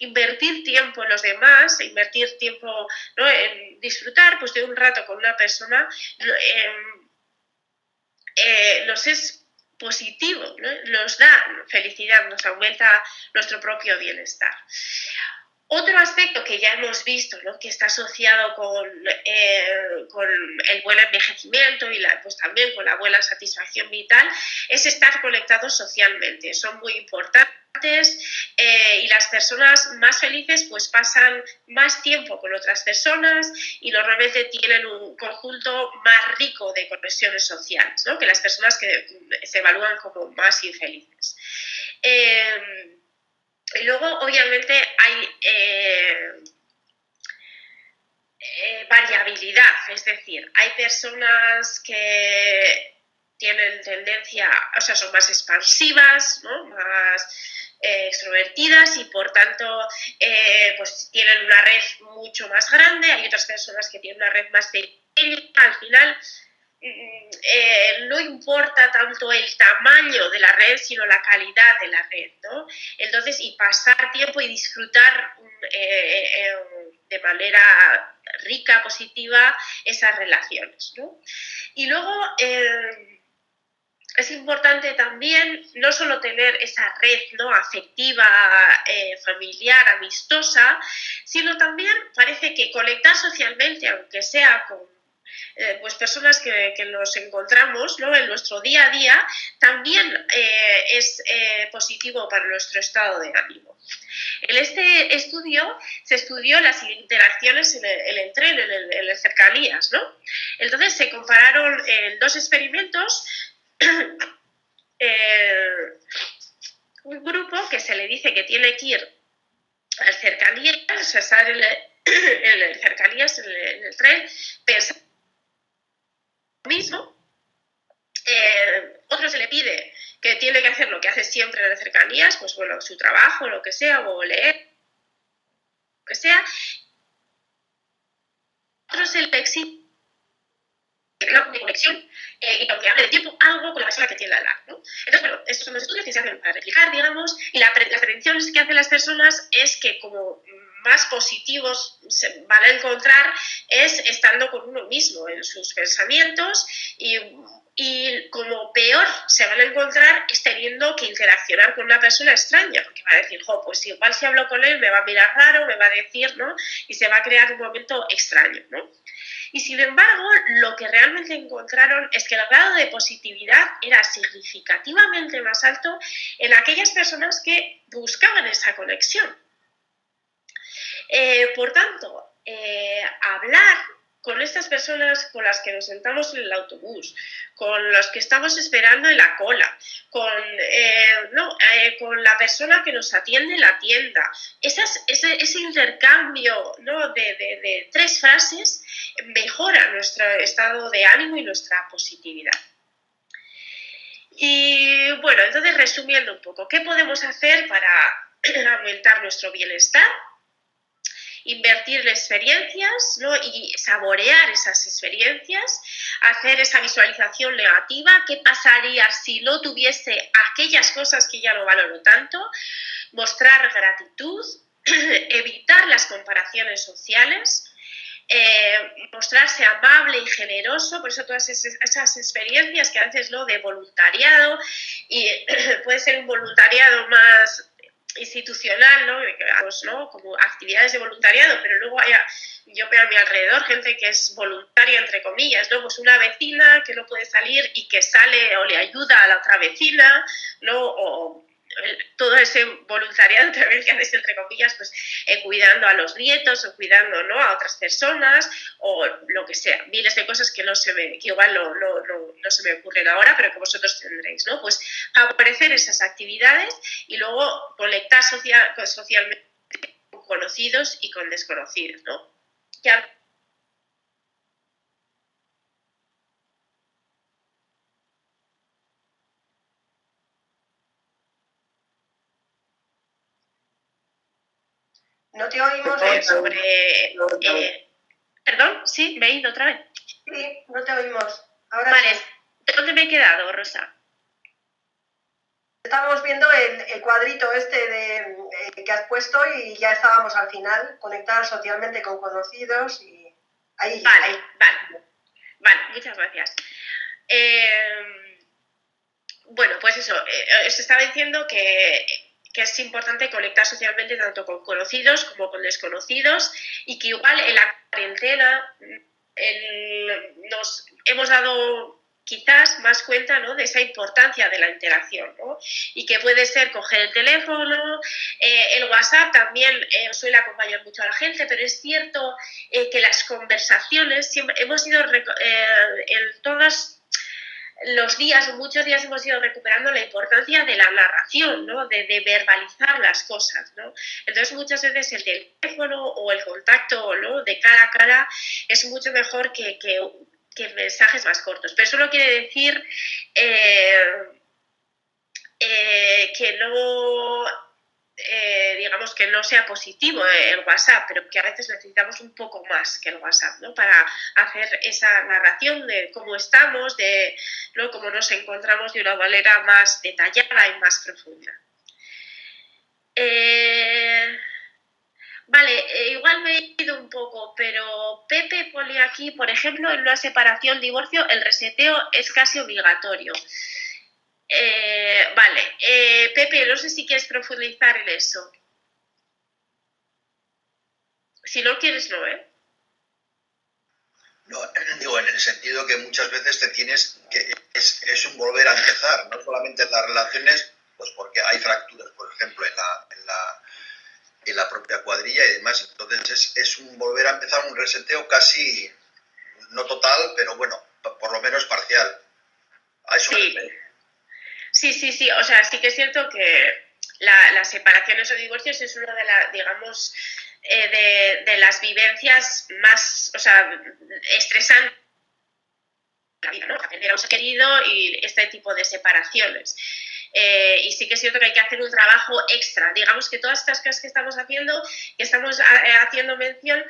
invertir tiempo en los demás, invertir tiempo, ¿no? en disfrutar pues, de un rato con una persona, nos es positivo, ¿no? Nos da felicidad, nos aumenta nuestro propio bienestar. Otro aspecto que ya hemos visto, ¿no? que está asociado con el buen envejecimiento y pues también con la buena satisfacción vital es estar conectados socialmente. Son muy importantes y las personas más felices pues pasan más tiempo con otras personas y normalmente tienen un conjunto más rico de conexiones sociales, ¿no? que las personas que se evalúan como más infelices. Y luego, obviamente, hay variabilidad, es decir, hay personas que tienen tendencia, o sea, son más expansivas, ¿no? Más extrovertidas y por tanto pues tienen una red mucho más grande, hay otras personas que tienen una red más pequeña, al final no importa tanto el tamaño de la red, sino la calidad de la red, ¿no? Entonces, y pasar tiempo y disfrutar de manera rica, positiva, esas relaciones, ¿no? Y luego es importante también no solo tener esa red, ¿no? afectiva, familiar, amistosa, sino también parece que conectar socialmente, aunque sea con pues personas que nos encontramos, ¿no? en nuestro día a día, también es positivo para nuestro estado de ánimo. En este estudio se estudió las interacciones en el tren, en las cercanías, ¿no? Entonces se compararon dos experimentos. Un grupo que se le dice que tiene que ir a las cercanías, o sea, estar en las cercanías, en el tren, pensar lo mismo. Otro se le pide que tiene que hacer lo que hace siempre en las cercanías, pues bueno, su trabajo, lo que sea, o leer, lo que sea. Otro se le exige una conexión y aunque hable de tiempo, algo con la persona que tiene al lado, ¿no? Entonces, bueno, estos son los estudios que se hacen para replicar, digamos, y las predicciones que hacen las personas es que como más positivos se van a encontrar es estando con uno mismo en sus pensamientos y como peor se van a encontrar es teniendo que interaccionar con una persona extraña, porque va a decir, jo, pues igual si hablo con él me va a mirar raro, me va a decir, ¿no? Y se va a crear un momento extraño, ¿no? Y sin embargo, lo que realmente encontraron es que el grado de positividad era significativamente más alto en aquellas personas que buscaban esa conexión. Por tanto, hablar con estas personas con las que nos sentamos en el autobús, con los que estamos esperando en la cola, con la persona que nos atiende en la tienda. Ese intercambio, ¿no?, de 3 frases mejora nuestro estado de ánimo y nuestra positividad. Y bueno, entonces resumiendo un poco, ¿qué podemos hacer para aumentar nuestro bienestar? Invertir en experiencias, ¿no?, y saborear esas experiencias, hacer esa visualización negativa, qué pasaría si no tuviese aquellas cosas que ya no valoro tanto, mostrar gratitud, evitar las comparaciones sociales, mostrarse amable y generoso. Por eso todas esas experiencias que a veces, ¿no?, de voluntariado, y puede ser un voluntariado más institucional, ¿no?, como actividades de voluntariado, pero luego yo veo a mi alrededor gente que es voluntaria, entre comillas, ¿no? Pues una vecina que no puede salir y que sale o le ayuda a la otra vecina, ¿no? O todo ese voluntariado, entre comillas, pues cuidando a los nietos o cuidando, ¿no?, a otras personas, o lo que sea, miles de cosas que igual no se me ocurren ahora, pero que vosotros tendréis, ¿no? Pues favorecer esas actividades y luego conectar socialmente con conocidos y con desconocidos, ¿no? Ya. No te oímos. Perdón, ¿sí? ¿Me he ido otra vez? Sí, no te oímos. Ahora vale, sí. ¿Dónde me he quedado, Rosa? Estábamos viendo el cuadrito este que has puesto y ya estábamos al final, conectar socialmente con conocidos y ahí. Vale, muchas gracias. Bueno, pues eso, os estaba diciendo que es importante conectar socialmente tanto con conocidos como con desconocidos, y que igual en la cuarentena nos hemos dado quizás más cuenta, ¿no?, de esa importancia de la interacción, ¿no? Y que puede ser coger el teléfono, el WhatsApp también suele acompañar mucho a la gente, pero es cierto que las conversaciones hemos ido en todas los días, muchos días hemos ido recuperando la importancia de la narración, ¿no?, de verbalizar las cosas, ¿no? Entonces muchas veces el teléfono o el contacto, ¿no?, de cara a cara es mucho mejor que mensajes más cortos. Pero eso no quiere decir que no... digamos que no sea positivo el WhatsApp, pero que a veces necesitamos un poco más que el WhatsApp, ¿no?, para hacer esa narración de cómo estamos, de, ¿no?, cómo nos encontramos de una manera más detallada y más profunda. Igual me he ido un poco, pero Pepe pone aquí, por ejemplo, en una separación, divorcio, el reseteo es casi obligatorio. Pepe, no sé si quieres profundizar en eso. Si no quieres, no, ¿eh? No, digo, en el sentido que muchas veces es un volver a empezar, no solamente en las relaciones, pues porque hay fracturas, por ejemplo, en la propia cuadrilla y demás. Entonces es un volver a empezar, un reseteo casi, no total, pero bueno, por lo menos parcial. A eso sí. Sí, o sea, sí que es cierto que las separaciones o divorcios es una de las, digamos, de las vivencias más, o sea, estresantes de la vida, ¿no? Aprender a un ser querido y este tipo de separaciones. Y sí que es cierto que hay que hacer un trabajo extra. Digamos que todas estas cosas que estamos haciendo mención,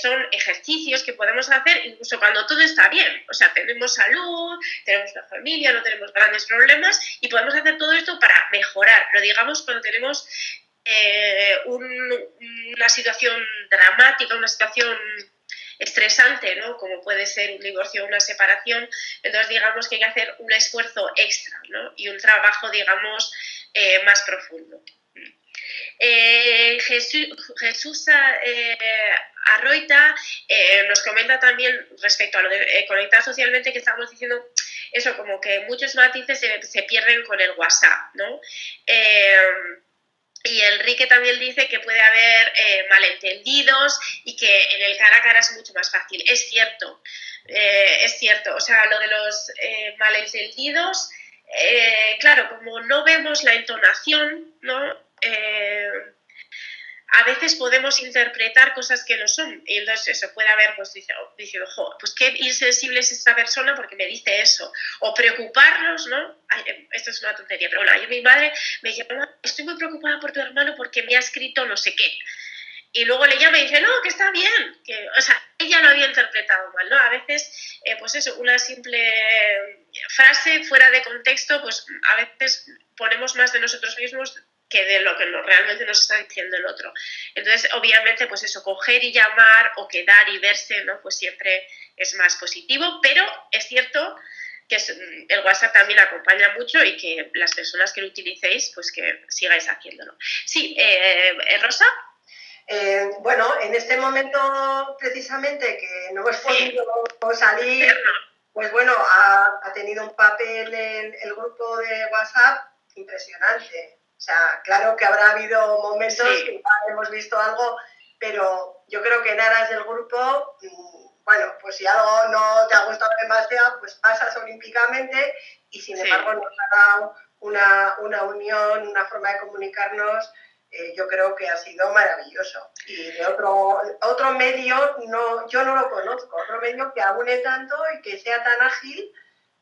son ejercicios que podemos hacer incluso cuando todo está bien. O sea, tenemos salud, tenemos una familia, no tenemos grandes problemas, y podemos hacer todo esto para mejorar. Pero digamos, cuando tenemos una situación dramática, una situación estresante, ¿no?, como puede ser un divorcio o una separación, entonces digamos que hay que hacer un esfuerzo extra, ¿no?, y un trabajo, digamos, más profundo. Jesús Arroita nos comenta también respecto a lo de conectar socialmente, que estamos diciendo eso, como que muchos matices se pierden con el WhatsApp, ¿no? Y Enrique también dice que puede haber malentendidos y que en el cara a cara es mucho más fácil. Es cierto, o sea, lo de los malentendidos, claro, como no vemos la entonación, ¿no? A veces podemos interpretar cosas que no son, y entonces eso puede haber, pues diciendo, jo, pues qué insensible es esta persona porque me dice eso, o preocuparnos, ¿no? Ay, esto es una tontería, pero bueno, ayer mi madre me dice, estoy muy preocupada por tu hermano porque me ha escrito no sé qué, y luego le llama y dice, no, que está bien, que, o sea, ella lo había interpretado mal, ¿no? A veces, pues eso, una simple frase fuera de contexto, pues a veces ponemos más de nosotros mismos que de lo que realmente nos está diciendo el otro. Entonces, obviamente, pues eso, coger y llamar o quedar y verse, ¿no? Pues siempre es más positivo, pero es cierto que el WhatsApp también acompaña mucho y que las personas que lo utilicéis, pues que sigáis haciéndolo. Sí, Rosa. Bueno, en este momento precisamente que no hemos podido salir, pues bueno, ha tenido un papel el grupo de WhatsApp impresionante. O sea, claro que habrá habido momentos que hemos visto algo, pero yo creo que en aras del grupo, bueno, pues si algo no te ha gustado demasiado, pues pasas olímpicamente y sin embargo nos ha dado una unión, una forma de comunicarnos. Yo creo que ha sido maravilloso. Y de otro medio, yo no lo conozco, otro medio que aúne tanto y que sea tan ágil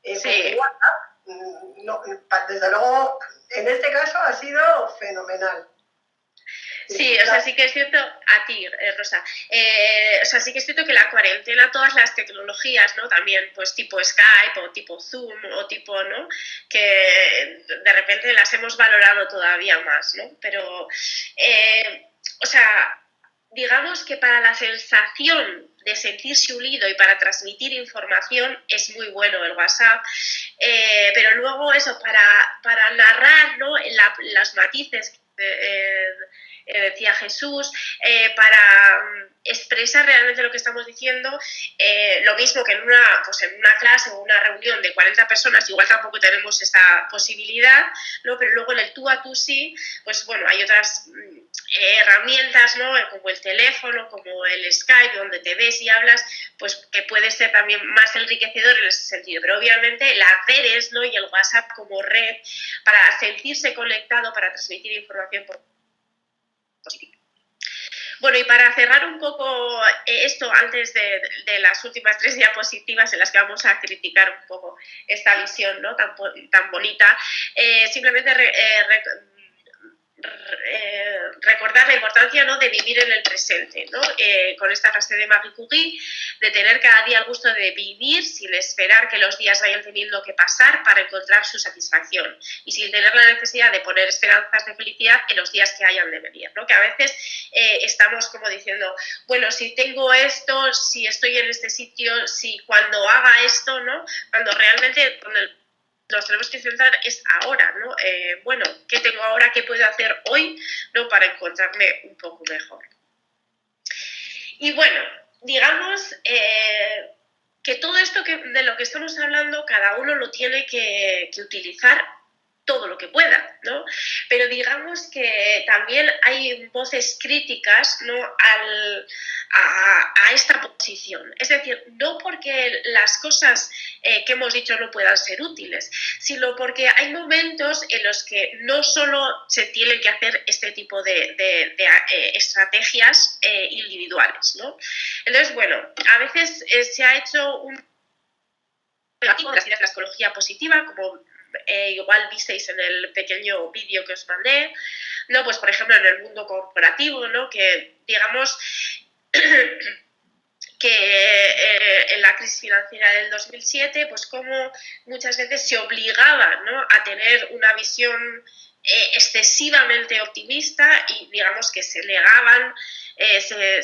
como WhatsApp. No, desde luego, en este caso ha sido fenomenal. Sí, o sea, sí que es cierto, a ti, Rosa, o sea, sí que es cierto que la cuarentena, todas las tecnologías, ¿no? También, pues tipo Skype o tipo Zoom o tipo, ¿no? Que de repente las hemos valorado todavía más, ¿no? Pero, o sea, digamos que para la sensación de sentirse unido y para transmitir información es muy bueno el WhatsApp, pero luego eso, para narrar, ¿no? Los matices decía Jesús, para expresar realmente lo que estamos diciendo, lo mismo que en una clase o una reunión de 40 personas, igual tampoco tenemos esa posibilidad, ¿no? Pero luego en el tú a tú sí, pues bueno, hay otras herramientas, ¿no? Como el teléfono, como el Skype, donde te ves y hablas, pues que puede ser también más enriquecedor en ese sentido. Pero obviamente las redes, ¿no? Y el WhatsApp como red para sentirse conectado, para transmitir información positivo. Bueno, y para cerrar un poco esto, antes de las últimas 3 diapositivas en las que vamos a criticar un poco esta visión, ¿no? tan bonita, simplemente recordar la importancia, ¿no? De vivir en el presente, ¿no? Con esta frase de Marie Curie, de tener cada día el gusto de vivir sin esperar que los días vayan teniendo que pasar para encontrar su satisfacción y sin tener la necesidad de poner esperanzas de felicidad en los días que hayan de venir, ¿no? Que a veces estamos como diciendo, bueno, si tengo esto, si estoy en este sitio, si cuando haga esto, ¿no? Cuando realmente nos tenemos que centrar es ahora, ¿no? Bueno, ¿qué tengo ahora? ¿Qué puedo hacer hoy, ¿no? Para encontrarme un poco mejor. Y bueno, digamos que todo esto de lo que estamos hablando, cada uno lo tiene que utilizar todo lo que pueda, ¿no? Pero digamos que también hay voces críticas, ¿no? a esta posición. Es decir, no porque las cosas que hemos dicho no puedan ser útiles, sino porque hay momentos en los que no solo se tienen que hacer este tipo de estrategias individuales, ¿no? Entonces, bueno, a veces se ha hecho un relativo de las ideas de la psicología positiva, como igual visteis en el pequeño vídeo que os mandé, ¿no? Pues por ejemplo en el mundo corporativo, ¿no? Que digamos que en la crisis financiera del 2007, pues como muchas veces se obligaba, ¿no? A tener una visión excesivamente optimista y digamos que se negaban, se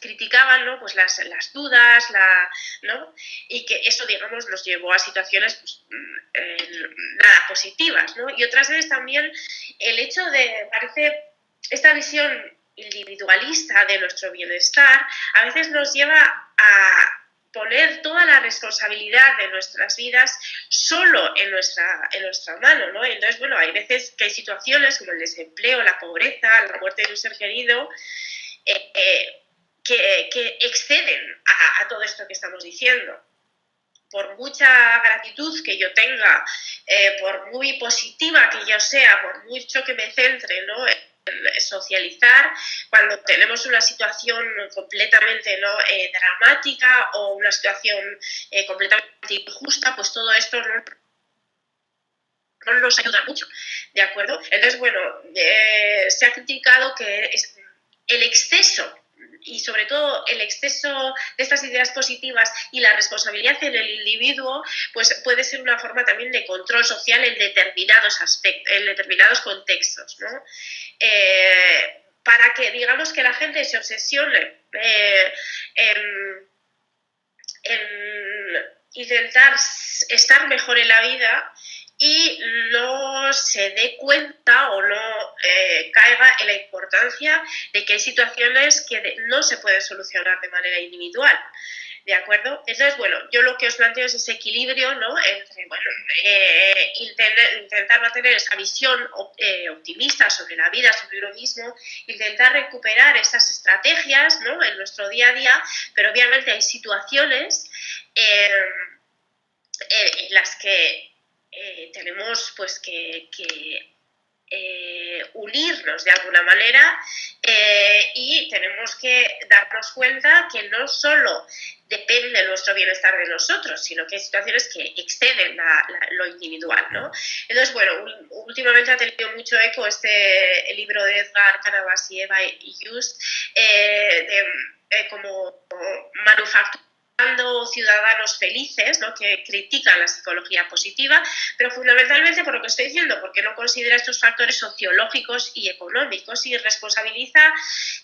criticaban, ¿no? Pues las dudas, ¿no? Y que eso, digamos, nos llevó a situaciones pues, nada positivas, ¿no? Y otras veces también el hecho de, parece, esta visión individualista de nuestro bienestar, a veces nos lleva a poner toda la responsabilidad de nuestras vidas solo en nuestra mano, ¿no? Entonces, bueno, hay veces que hay situaciones como el desempleo, la pobreza, la muerte de un ser querido, que exceden a todo esto que estamos diciendo. Por mucha gratitud que yo tenga, por muy positiva que yo sea, por mucho que me centre, ¿no?, en socializar, cuando tenemos una situación completamente, ¿no?, dramática o una situación completamente injusta, pues todo esto no nos ayuda mucho, ¿de acuerdo? Entonces, bueno, se ha criticado que el exceso, y sobre todo el exceso de estas ideas positivas y la responsabilidad en el individuo, pues puede ser una forma también de control social en determinados aspectos, en determinados contextos, ¿no? Para que, digamos, que la gente se obsesione en intentar estar mejor en la vida y no se dé cuenta o no caiga en la importancia de que hay situaciones que no se pueden solucionar de manera individual, ¿de acuerdo? Entonces, bueno, yo lo que os planteo es ese equilibrio, ¿no?, entre, bueno, intentar mantener esa visión optimista sobre la vida, sobre uno mismo, intentar recuperar esas estrategias, ¿no?, en nuestro día a día, pero obviamente hay situaciones en las que tenemos pues que unirnos de alguna manera y tenemos que darnos cuenta que no solo depende nuestro bienestar de nosotros, sino que hay situaciones que exceden lo individual, ¿no? Entonces, bueno, últimamente ha tenido mucho eco el libro de Edgar Canavas-Eva y Just como manufactura ciudadanos felices, ¿no?, que critican la psicología positiva, pero fundamentalmente por lo que estoy diciendo, porque no considera estos factores sociológicos y económicos y responsabiliza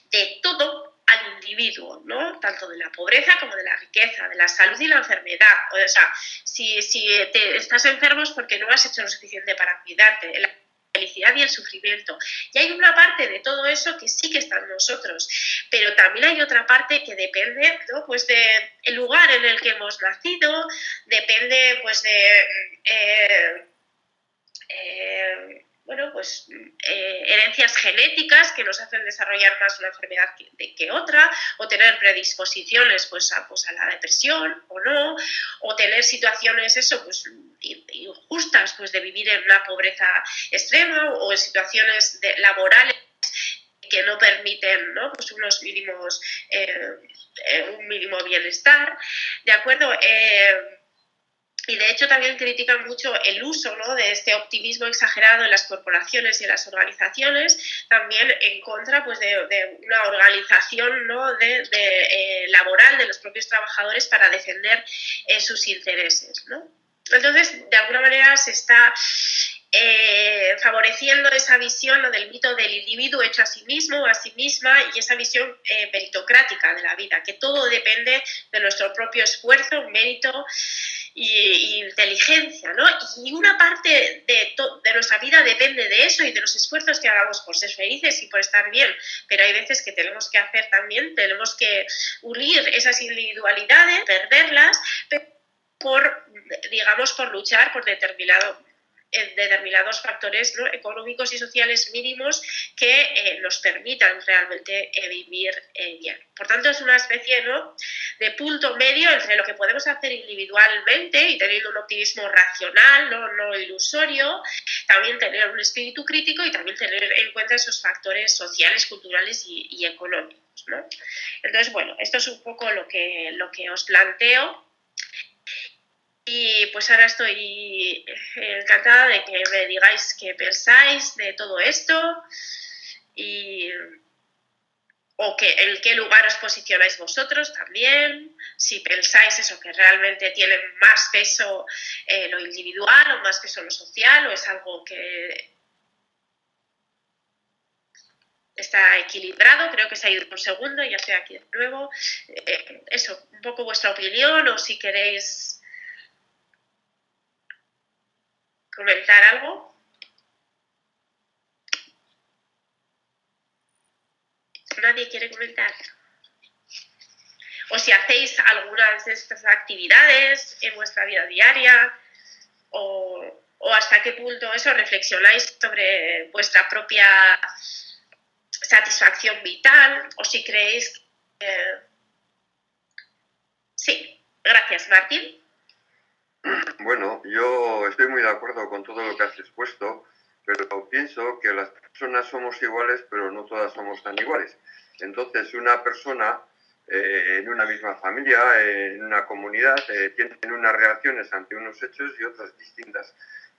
de todo al individuo, ¿no?, tanto de la pobreza como de la riqueza, de la salud y la enfermedad. O sea, si estás enfermo es porque no has hecho lo suficiente para cuidarte. La felicidad y el sufrimiento. Y hay una parte de todo eso que sí que está en nosotros, pero también hay otra parte que depende, ¿no?, pues de el lugar en el que hemos nacido, depende pues de bueno, pues herencias genéticas que nos hacen desarrollar más una enfermedad que otra, o tener predisposiciones pues a la depresión o no, o tener situaciones pues injustas, pues de vivir en una pobreza extrema o en situaciones laborales que no permiten, ¿no?, pues unos mínimos, un mínimo bienestar, ¿de acuerdo? Y de hecho también critican mucho el uso, ¿no?, de este optimismo exagerado en las corporaciones y en las organizaciones, también en contra pues, de una organización, ¿no?, laboral de los propios trabajadores para defender sus intereses, ¿no? Entonces, de alguna manera se está favoreciendo esa visión, ¿no?, del mito del individuo hecho a sí mismo, a sí misma, y esa visión meritocrática de la vida, que todo depende de nuestro propio esfuerzo, mérito y inteligencia, ¿no? Y una parte de nuestra vida depende de eso y de los esfuerzos que hagamos por ser felices y por estar bien, pero hay veces que tenemos que hacer también, tenemos que unir esas individualidades, perderlas, por luchar por determinados factores, ¿no?, económicos y sociales mínimos que nos permitan realmente vivir bien. Por tanto, es una especie, ¿no?, de punto medio entre lo que podemos hacer individualmente y teniendo un optimismo racional, no ilusorio, también tener un espíritu crítico y también tener en cuenta esos factores sociales, culturales y económicos, ¿no? Entonces, bueno, esto es un poco lo que os planteo. Y pues ahora estoy encantada de que me digáis qué pensáis de todo esto o en qué lugar os posicionáis vosotros también, si pensáis eso, que realmente tiene más peso lo individual o más peso lo social, o es algo que está equilibrado. Creo que se ha ido por segundo, ya estoy aquí de nuevo. Eso, un poco vuestra opinión, o si queréis comentar algo. ¿Nadie quiere comentar? o si hacéis algunas de estas actividades en vuestra vida diaria, o hasta qué punto eso reflexionáis sobre vuestra propia satisfacción vital, o si creéis que... Sí, gracias, Martín. Bueno, yo estoy muy de acuerdo con todo lo que has expuesto, pero pienso que las personas somos iguales, pero no todas somos tan iguales. Entonces, una persona en una misma familia, en una comunidad, tienen unas reacciones ante unos hechos y otras distintas.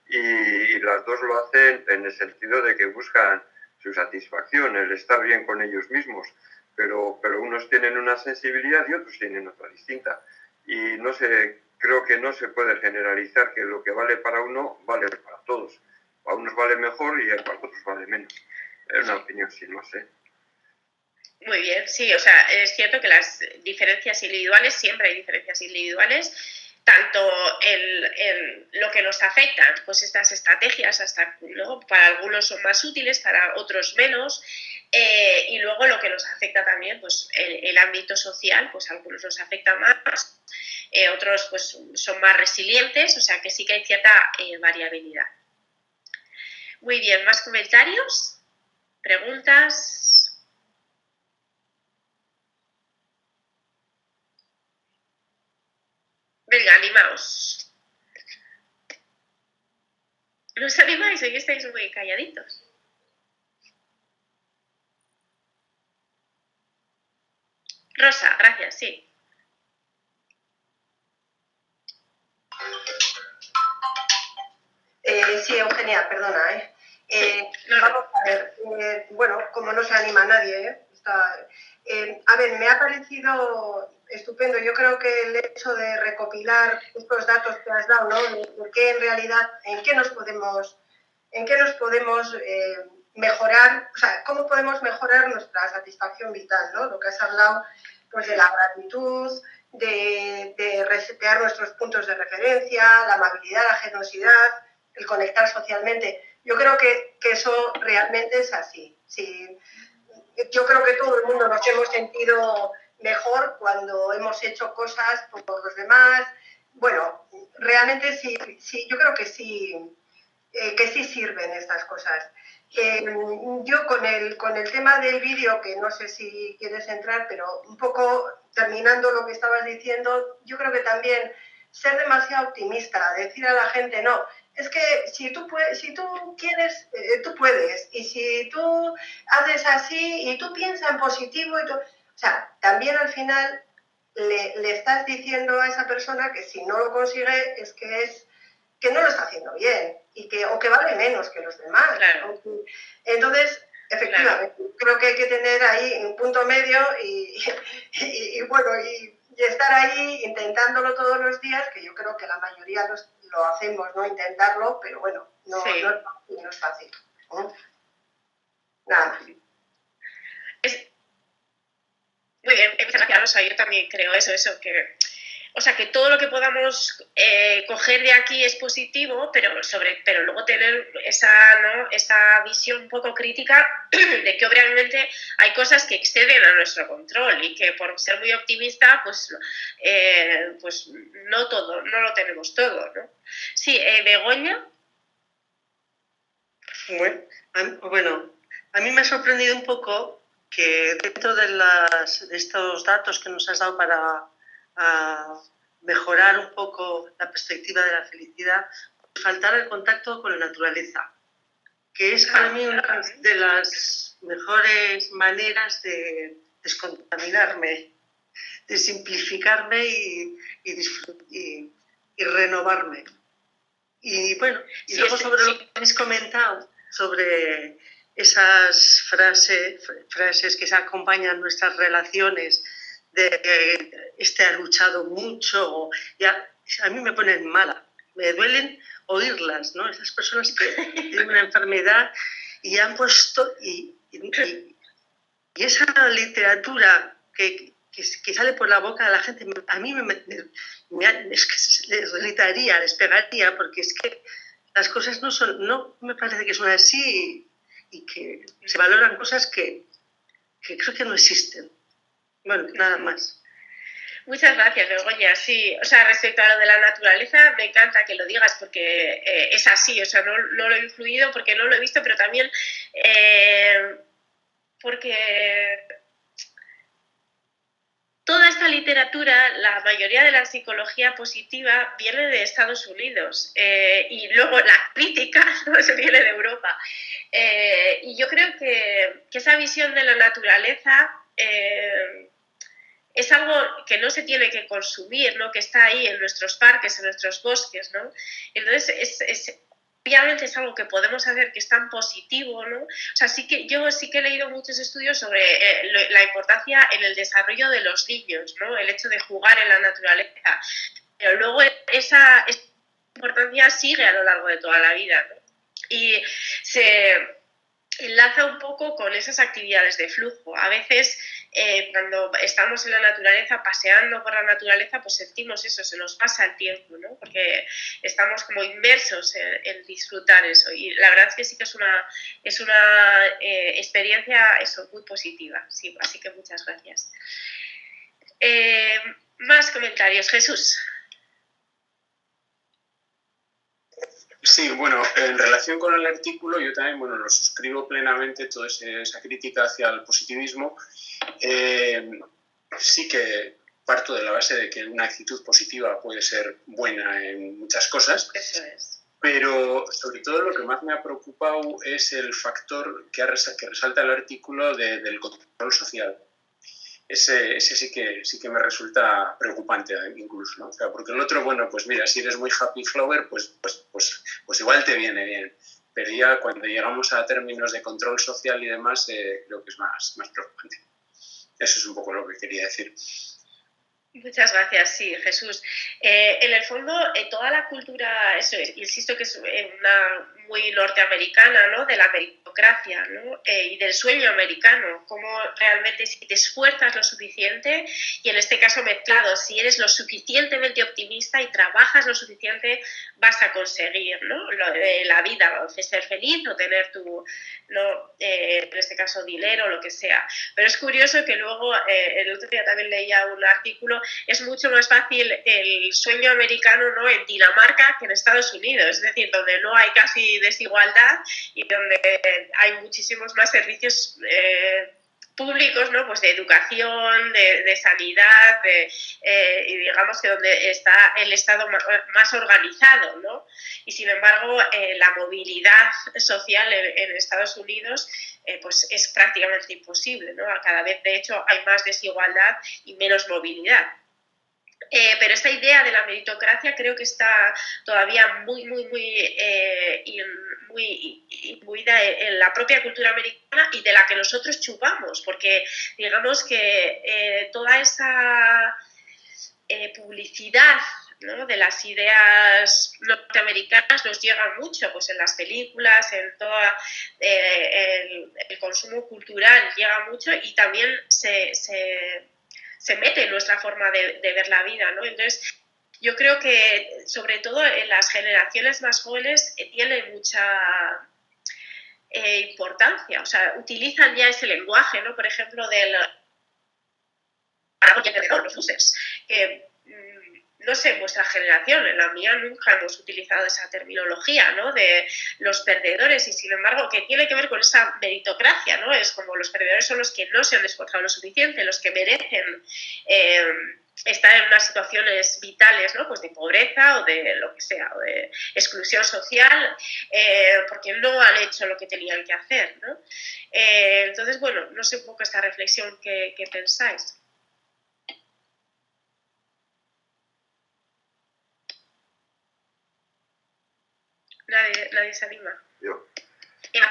Y las dos lo hacen en el sentido de que buscan su satisfacción, el estar bien con ellos mismos, pero unos tienen una sensibilidad y otros tienen otra distinta. Y no sé, creo que no se puede generalizar que lo que vale para uno vale para todos. Para unos vale mejor y para otros vale menos. Es una opinión sin más, ¿eh? Muy bien, sí, o sea, es cierto que las diferencias individuales, siempre hay diferencias individuales, tanto en lo que nos afectan, pues estas estrategias, hasta, ¿no? Para algunos son más útiles, para otros menos, y luego lo que nos afecta también, pues el ámbito social, pues a algunos nos afecta más, otros pues son más resilientes, o sea que sí que hay cierta variabilidad. Muy bien, ¿más comentarios? ¿Preguntas? Venga, animaos. ¿No os animáis? Hoy estáis muy calladitos. Rosa, gracias, sí. Sí, Eugenia, perdona. No. Vamos a ver, bueno, como no se anima a nadie, a ver, me ha parecido estupendo. Yo creo que el hecho de recopilar estos datos que has dado, ¿no? De qué en realidad, en qué nos podemos mejorar, o sea, cómo podemos mejorar nuestra satisfacción vital, ¿no? Lo que has hablado, pues de la gratitud, de resetear nuestros puntos de referencia, la amabilidad, la generosidad, el conectar socialmente. Yo creo que eso realmente es así. Sí, yo creo que todo el mundo nos hemos sentido mejor cuando hemos hecho cosas por los demás. Bueno, realmente sí, yo creo que sí sirven estas cosas. Yo con el tema del vídeo, que no sé si quieres entrar, pero un poco terminando lo que estabas diciendo, yo creo que también ser demasiado optimista, decir a la gente, no, es que si tú quieres, tú puedes, y si tú haces así y tú piensas en positivo, o sea, también al final le estás diciendo a esa persona que si no lo consigue es que no lo está haciendo bien o que vale menos que los demás. Claro. Entonces, efectivamente, claro, creo que hay que tener ahí un punto medio y bueno, y estar ahí intentándolo todos los días, que yo creo que la mayoría lo hacemos, ¿no? Intentarlo, pero bueno, no es fácil. Nada. Muy bien, muchas gracias, Rosa. Yo también creo eso, que... O sea, que todo lo que podamos coger de aquí es positivo, pero luego tener esa visión un poco crítica de que obviamente hay cosas que exceden a nuestro control y que por ser muy optimista, pues no lo tenemos todo, ¿no? Sí, Begoña. Bueno, a mí me ha sorprendido un poco que dentro de estos datos que nos has dado para mejorar un poco la perspectiva de la felicidad, faltar el contacto con la naturaleza, que es para mí una de las mejores maneras de descontaminarme, de simplificarme y renovarme. Y bueno, y luego sobre lo que habéis comentado, sobre esas frases que se acompañan nuestras relaciones, de que este ha luchado mucho, a mí me ponen mala, me duelen oírlas, ¿no? Esas personas que tienen una enfermedad y han puesto, y esa literatura que sale por la boca de la gente, a mí es que les gritaría, les pegaría, porque es que las cosas no me parece que son así y que se valoran cosas que creo que no existen. Bueno, nada más. Muchas gracias, Begoña. Sí, o sea, respecto a lo de la naturaleza, me encanta que lo digas porque es así, o sea, no lo he influido porque no lo he visto, pero también porque toda esta literatura, la mayoría de la psicología positiva viene de Estados Unidos y luego la crítica no se viene de Europa. Y yo creo que esa visión de la naturaleza es algo que no se tiene que consumir, ¿no? Que está ahí en nuestros parques, en nuestros bosques, ¿no? Entonces, obviamente es algo que podemos hacer que es tan positivo, ¿no? O sea, yo sí que he leído muchos estudios sobre la importancia en el desarrollo de los niños, ¿no? El hecho de jugar en la naturaleza. Pero luego esa importancia sigue a lo largo de toda la vida, ¿no? Y se enlaza un poco con esas actividades de flujo. A veces cuando estamos en la naturaleza, paseando por la naturaleza, pues sentimos eso, se nos pasa el tiempo, ¿no? Porque estamos como inmersos en disfrutar eso. Y la verdad es que sí que es una experiencia eso, muy positiva. Sí, así que muchas gracias. Más comentarios, Jesús. Sí, bueno, en relación con el artículo, yo también, bueno, lo suscribo plenamente, toda esa crítica hacia el positivismo. Sí que parto de la base de que una actitud positiva puede ser buena en muchas cosas. Eso es. Pero sobre todo lo que más me ha preocupado es el factor que resalta el artículo del control social. Ese sí que me resulta preocupante incluso, ¿no? O sea, porque el otro, bueno, pues mira, si eres muy happy flower, pues igual te viene bien. Pero ya cuando llegamos a términos de control social y demás, creo que es más preocupante. Eso es un poco lo que quería decir. Muchas gracias, sí, Jesús. En el fondo, toda la cultura, eso es, insisto que es una muy norteamericana, ¿no? De la meritocracia, ¿no? Y del sueño americano, cómo realmente si te esfuerzas lo suficiente, y en este caso mezclado, si eres lo suficientemente optimista y trabajas lo suficiente, vas a conseguir, ¿no? La vida, ser feliz o tener ¿no? En este caso dinero o lo que sea. Pero es curioso que luego, el otro día también leía un artículo, es mucho más fácil el sueño americano, ¿no? En Dinamarca que en Estados Unidos, es decir, donde no hay casi desigualdad y donde hay muchísimos más servicios públicos, ¿no? Pues de educación, de sanidad, y digamos que donde está el Estado más organizado, ¿no? Y sin embargo, la movilidad social en Estados Unidos pues es prácticamente imposible, ¿no? Cada vez, de hecho, hay más desigualdad y menos movilidad. Pero esta idea de la meritocracia creo que está todavía muy imbuida en la propia cultura americana y de la que nosotros chupamos, porque digamos que toda esa publicidad, ¿no? De las ideas norteamericanas nos llega mucho, pues en las películas, en todo el consumo cultural llega mucho y también se mete en nuestra forma de ver la vida, ¿no? Entonces, yo creo que, sobre todo en las generaciones más jóvenes, tiene mucha importancia. O sea, utilizan ya ese lenguaje, ¿no? Por ejemplo, los users, que no sé, en vuestra generación, en la mía nunca hemos utilizado esa terminología, ¿no? De los perdedores y sin embargo que tiene que ver con esa meritocracia, ¿no? Es como los perdedores son los que no se han esforzado lo suficiente, los que merecen estar en unas situaciones vitales, ¿no? Pues de pobreza o de lo que sea, o de exclusión social, porque no han hecho lo que tenían que hacer, ¿no? Entonces, bueno, no sé un poco esta reflexión que pensáis. Nadie se anima. Yo.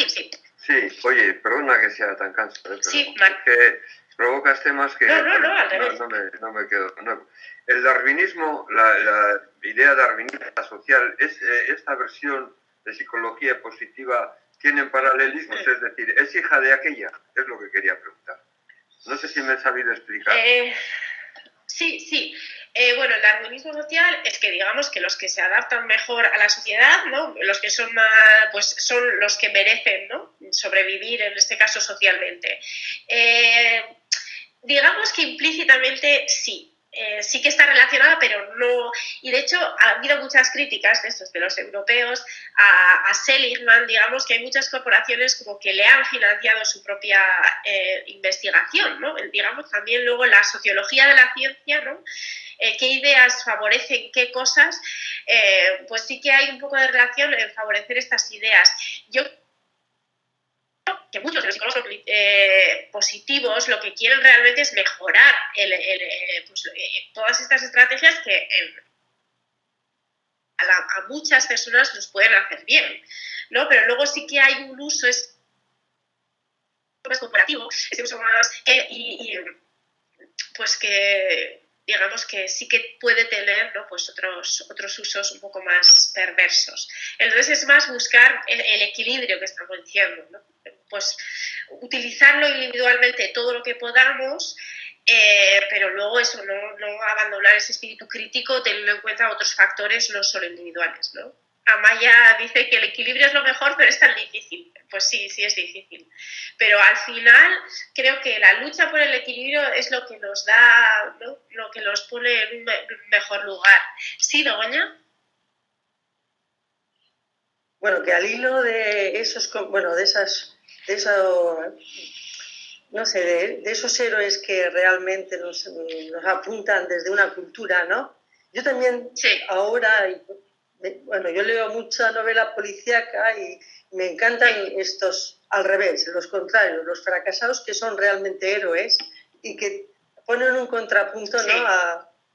Sí. Sí, oye, perdona que sea tan cansado, pero sí, es que provocas temas que... No, al revés. No me quedo... No. El darwinismo, la idea darwinista social, esta versión de psicología positiva tienen paralelismos, es decir, ¿es hija de aquella? Es lo que quería preguntar. No sé si me he sabido explicar. Sí. Bueno, el darwinismo social es que digamos que los que se adaptan mejor a la sociedad, ¿no? Los que son más, pues son los que merecen, ¿no? Sobrevivir, en este caso socialmente. Digamos que implícitamente sí, sí que está relacionada, pero no... Y de hecho ha habido muchas críticas de los europeos a Seligman, digamos que hay muchas corporaciones como que le han financiado su propia investigación, ¿no? Digamos también luego la sociología de la ciencia, ¿no? Qué ideas favorecen qué cosas, pues sí que hay un poco de relación en favorecer estas ideas. Yo que muchos de los psicólogos positivos lo que quieren realmente es mejorar todas estas estrategias que a muchas personas nos pueden hacer bien, ¿no? Pero luego sí que hay un uso más corporativo, ese uso más pues que digamos que sí que puede tener, ¿no? Pues otros usos un poco más perversos. Entonces es más buscar el equilibrio que estamos diciendo, ¿no? Pues utilizarlo individualmente todo lo que podamos, pero luego eso, no abandonar ese espíritu crítico teniendo en cuenta otros factores no solo individuales, ¿no? Amaya dice que el equilibrio es lo mejor, pero es tan difícil. Pues sí es difícil. Pero al final creo que la lucha por el equilibrio es lo que nos da, ¿no? Lo que nos pone en un mejor lugar. ¿Sí, Begoña? Bueno, que al hilo de esos, bueno, de esos héroes que realmente nos apuntan desde una cultura, ¿no? Yo también ahora, bueno, yo leo mucha novela policíaca y me encantan estos, al revés, los contrarios, los fracasados que son realmente héroes y que ponen un contrapunto, ¿no?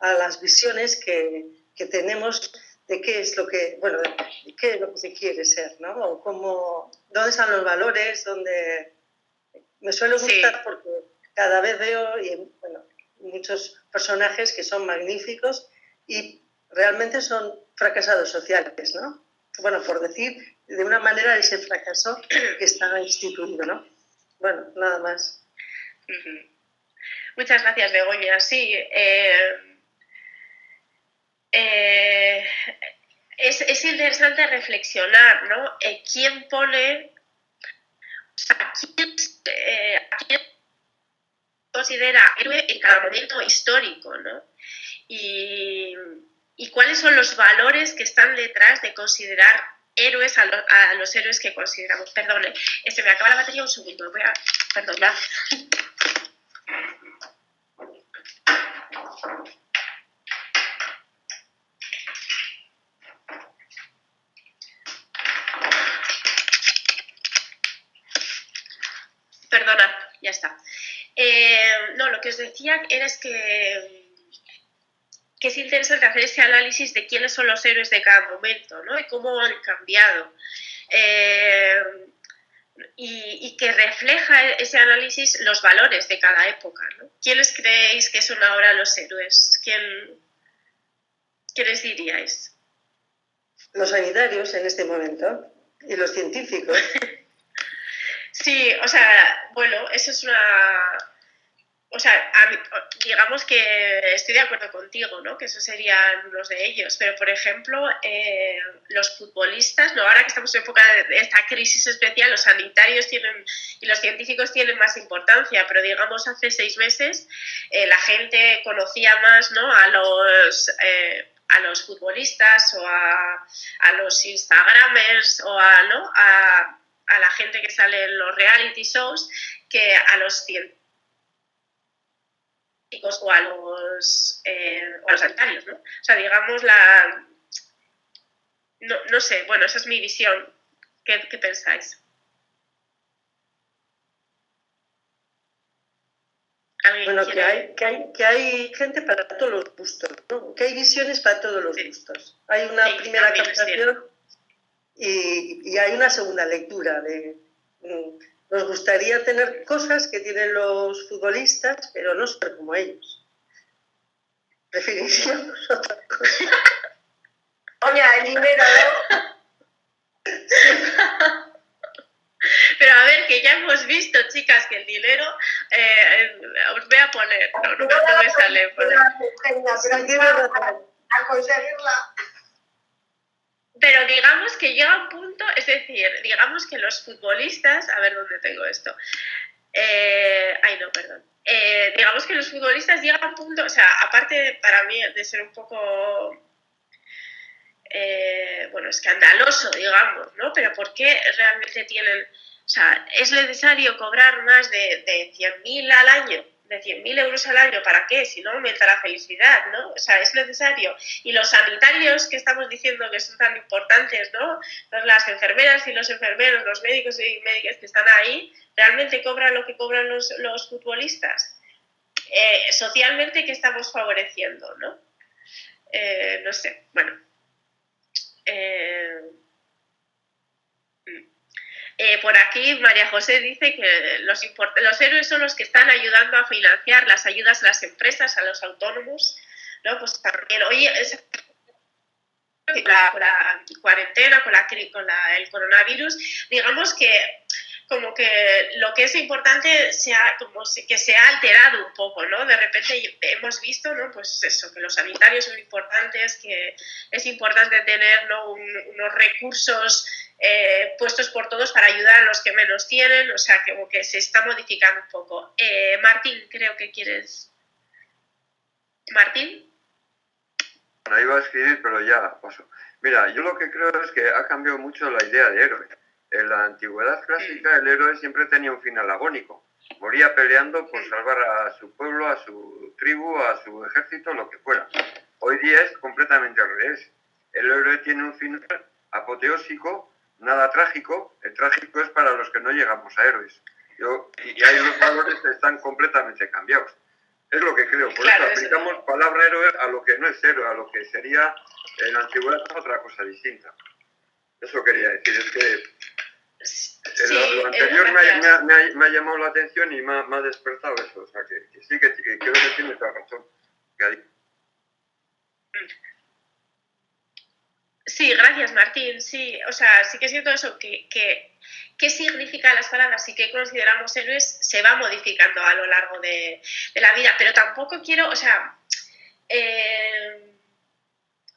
a las visiones que tenemos de qué es lo que, bueno, de qué es lo que se quiere ser, ¿no? O cómo, dónde están los valores, dónde... Me suele gustar porque cada vez veo muchos personajes que son magníficos y realmente son fracasados sociales, ¿no? Bueno, por decir de una manera ese fracaso que está instituido, ¿no? Bueno, nada más. Muchas gracias, Begoña. Sí, es interesante reflexionar, ¿no? ¿Quién pone... O sea, ¿a quién considera héroe en cada momento histórico, ¿no? Y cuáles son los valores que están detrás de considerar héroes a los héroes que consideramos. Perdón, se me acaba la batería un segundo. Voy a... Perdonad. Perdonad, ya está. No, lo que os decía era que es interesante hacer ese análisis de quiénes son los héroes de cada momento, ¿no? Y cómo han cambiado. Y que refleja ese análisis los valores de cada época, ¿no? ¿Quiénes creéis que son ahora los héroes? ¿Qué les diríais? Los sanitarios en este momento y los científicos. Sí, o sea, bueno, eso es una... O sea, digamos que estoy de acuerdo contigo, ¿no? Que esos serían unos de ellos. Pero, por ejemplo, los futbolistas, ¿no? Ahora que estamos en época de esta crisis especial, los sanitarios tienen y los científicos tienen más importancia. Pero, digamos, hace 6 meses la gente conocía más, ¿no? A los futbolistas o a los instagramers o a la gente que sale en los reality shows que a los científicos o a los sanitarios, ¿no? O sea, digamos no sé, bueno, esa es mi visión. ¿Qué pensáis? Bueno, que hay gente para todos los gustos, ¿no? Que hay visiones para todos los gustos. Hay una primera captación y hay una segunda lectura de... Nos gustaría tener cosas que tienen los futbolistas, pero no ser como ellos. Preferiríamos otra cosa. Oye, el dinero, ¿no? Pero a ver, que ya hemos visto, chicas, que el dinero... os voy a poner... No me sale. A conseguirla... Pero digamos que llega un punto, es decir, digamos que los futbolistas, a ver dónde tengo esto, Digamos que los futbolistas llegan a un punto, o sea, aparte para mí de ser un poco escandaloso, digamos, ¿no? Pero ¿por qué realmente tienen, o sea, es necesario cobrar más de 100.000 al año, de 100.000 euros al año? ¿Para qué? Si no aumenta la felicidad, ¿no? O sea, es necesario. Y los sanitarios que estamos diciendo que son tan importantes, ¿no? Las enfermeras y los enfermeros, los médicos y médicas que están ahí, ¿realmente cobran lo que cobran los futbolistas? Socialmente, ¿qué estamos favoreciendo, no? No sé, bueno. Por aquí María José dice que los héroes son los que están ayudando a financiar las ayudas a las empresas, a los autónomos, ¿no? Pues también, oye, con la cuarentena, con el coronavirus, digamos que como que lo que es importante que se ha alterado un poco, ¿no? De repente hemos visto, ¿no? Pues eso, que los sanitarios son importantes, que es importante tener, ¿no? unos recursos puestos por todos para ayudar a los que menos tienen, o sea, como que se está modificando un poco. Martín, creo que quieres... ¿Martín? Bueno, iba a escribir, pero ya paso. Mira, yo lo que creo es que ha cambiado mucho la idea de héroe. En la antigüedad clásica el héroe siempre tenía un final agónico. Moría peleando por salvar a su pueblo, a su tribu, a su ejército, lo que fuera. Hoy día es completamente al revés. El héroe tiene un final apoteósico, nada trágico. El trágico es para los que no llegamos a héroes. Y ahí los valores están completamente cambiados. Es lo que creo. Por eso aplicamos palabra héroe a lo que no es héroe, a lo que sería en la antigüedad otra cosa distinta. Eso quería decir. Es que lo anterior me ha llamado la atención y me ha despertado eso. O sea, que sí, que creo que tiene toda razón. Sí, gracias, Martín. Sí, o sea, sí que siento eso, qué significan las palabras y qué consideramos héroes se va modificando a lo largo de la vida, pero tampoco quiero, o sea,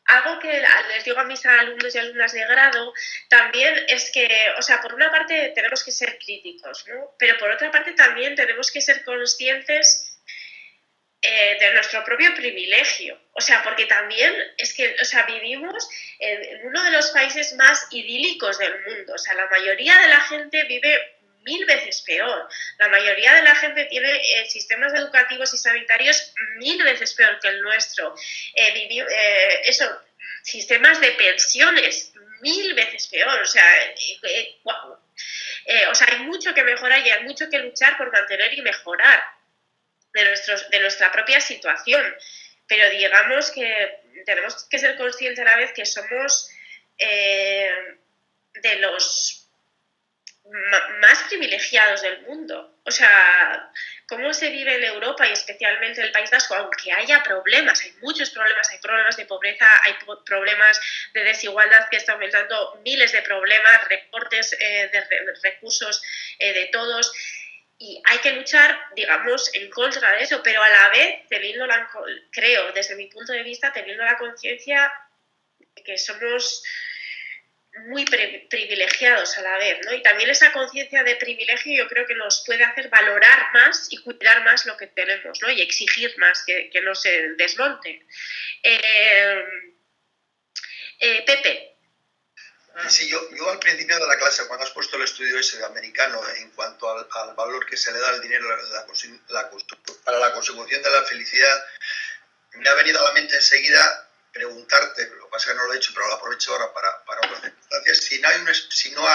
algo que les digo a mis alumnos y alumnas de grado también es que, o sea, por una parte tenemos que ser críticos, ¿no? Pero por otra parte también tenemos que ser conscientes de nuestro propio privilegio. O sea, porque también es que, o sea, vivimos en uno de los países más idílicos del mundo. O sea, la mayoría de la gente vive 1000 veces peor. La mayoría de la gente tiene sistemas educativos y sanitarios 1000 veces peor que el nuestro. Sistemas de pensiones 1000 veces peor. O sea, hay mucho que mejorar y hay mucho que luchar por mantener y mejorar de nuestra propia situación, pero digamos que tenemos que ser conscientes a la vez que somos de los más privilegiados del mundo. O sea, cómo se vive en Europa y especialmente en el País Vasco, aunque haya problemas, hay muchos problemas, hay problemas de pobreza, hay problemas de desigualdad que está aumentando, miles de problemas, recortes de recursos de todos. Y hay que luchar, digamos, en contra de eso, pero a la vez, creo, desde mi punto de vista, teniendo la conciencia de que somos muy privilegiados a la vez, ¿no? Y también esa conciencia de privilegio yo creo que nos puede hacer valorar más y cuidar más lo que tenemos, ¿no? Y exigir más que no se desmonte. Pepe. Sí, yo al principio de la clase, cuando has puesto el estudio ese americano en cuanto al valor que se le da al dinero para la consecución de la felicidad, me ha venido a la mente enseguida preguntarte, lo que pasa es que no lo he hecho, pero lo aprovecho ahora para otras circunstancias, si no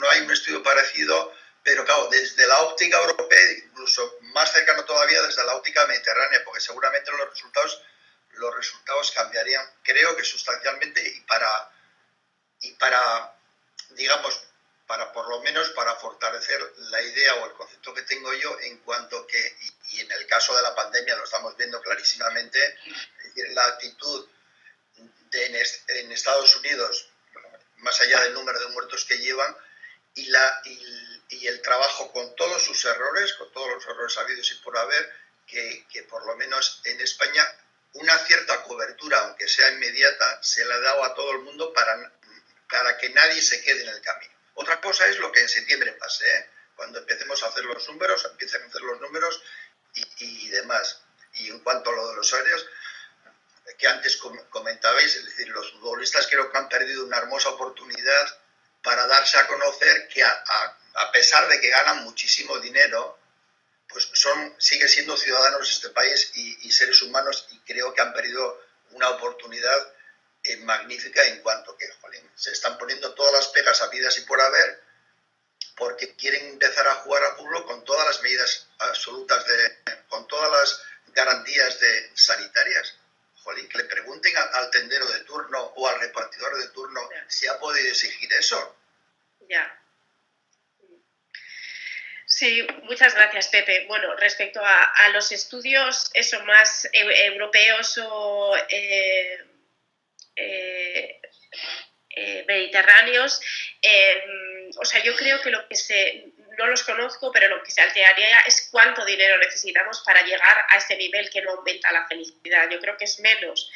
hay un estudio parecido, pero claro, desde la óptica europea, incluso más cercano todavía desde la óptica mediterránea, porque seguramente los resultados cambiarían, creo que sustancialmente y para, digamos, para por lo menos para fortalecer la idea o el concepto que tengo yo en cuanto que, y en el caso de la pandemia lo estamos viendo clarísimamente, es decir, la actitud en Estados Unidos, más allá del número de muertos que llevan, y el trabajo con todos sus errores, con todos los errores habidos y por haber, que por lo menos en España una cierta cobertura, aunque sea inmediata, se la ha dado a todo el mundo para que nadie se quede en el camino. Otra cosa es lo que en septiembre pase, ¿eh? cuando empecemos a hacer los números, empiecen a hacer los números y demás. Y en cuanto a lo de los horarios, que antes comentabais, es decir, los futbolistas creo que han perdido una hermosa oportunidad para darse a conocer que a pesar de que ganan muchísimo dinero, pues siguen siendo ciudadanos de este país y seres humanos, y creo que han perdido una oportunidad magnífica en cuanto que, jolín, se están poniendo todas las pegas habidas y por haber porque quieren empezar a jugar a fútbol con todas las medidas absolutas, con todas las garantías sanitarias. Jolín, que le pregunten al tendero de turno o al repartidor de turno si ha podido exigir eso. Ya. Sí, muchas gracias, Pepe. Bueno, respecto a los estudios más europeos o mediterráneos, o sea, yo creo que no los conozco, pero lo que se alteraría es cuánto dinero necesitamos para llegar a ese nivel que no aumenta la felicidad. Yo creo que es menos.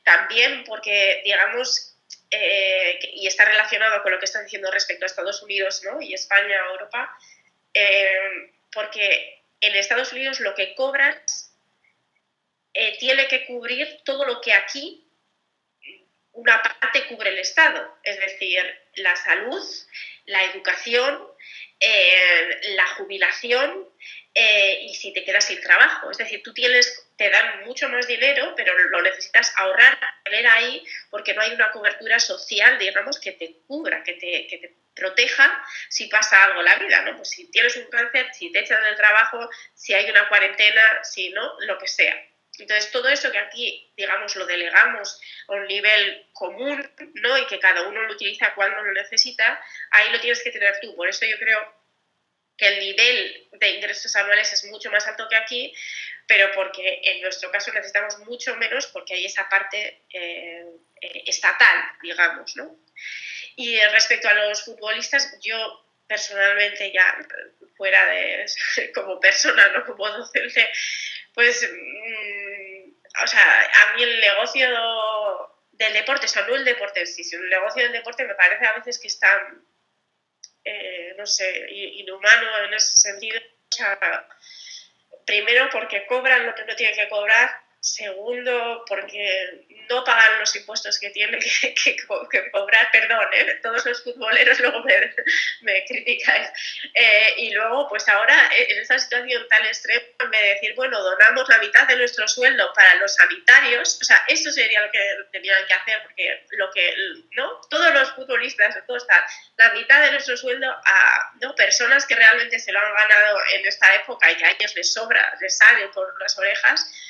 También porque, digamos, y está relacionado con lo que estás diciendo respecto a Estados Unidos, ¿no? Y España, Europa, porque en Estados Unidos lo que cobras tiene que cubrir todo lo que aquí una parte cubre el Estado, es decir, la salud, la educación, la jubilación y si te quedas sin trabajo. Es decir, te dan mucho más dinero, pero lo necesitas ahorrar, tener ahí, porque no hay una cobertura social, digamos, que te cubra, que te proteja si pasa algo en la vida, ¿no? Pues si tienes un cáncer, si te echan del trabajo, si hay una cuarentena, si no, lo que sea. Entonces, todo eso que aquí, digamos, lo delegamos a un nivel común, ¿no? Y que cada uno lo utiliza cuando lo necesita, ahí lo tienes que tener tú. Por eso yo creo que el nivel de ingresos anuales es mucho más alto que aquí, pero porque en nuestro caso necesitamos mucho menos porque hay esa parte estatal, digamos, ¿no? Y respecto a los futbolistas, yo personalmente, ya fuera de como persona, no como docente, pues, o sea, a mí el negocio del deporte, o sea, no el deporte en sí, sino el negocio del deporte me parece a veces que está, no sé, inhumano en ese sentido. O sea, primero porque cobran lo que no tienen que cobrar, segundo porque no pagan los impuestos que tienen que cobrar, perdón, todos los futboleros luego me criticáis, y luego pues ahora en esta situación tan extrema de decir, bueno, donamos la mitad de nuestro sueldo para los sanitarios, o sea, eso sería lo que tenían que hacer, porque ¿no? Todos los futbolistas, todos están, la mitad de nuestro sueldo a, ¿no? Personas que realmente se lo han ganado en esta época y que a ellos les sobra, les sale por las orejas.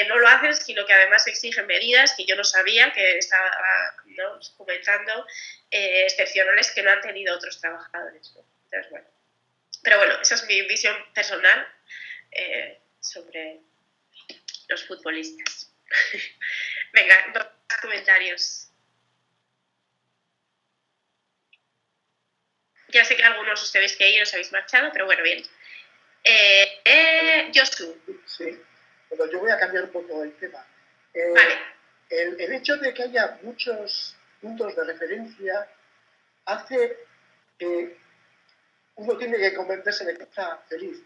No lo hacen, sino que además exigen medidas que yo no sabía, que estaba, ¿no?, comentando, excepcionales que no han tenido otros trabajadores, ¿no? Entonces, bueno. Pero bueno, esa es mi visión personal sobre los futbolistas. Venga, más comentarios. Ya sé que algunos os tenéis que ir, os habéis marchado, pero bueno, bien. Josu. Sí. Pero yo voy a cambiar un poco el tema. Vale. El hecho de que haya muchos puntos de referencia hace que uno tiene que convencerse de que está feliz.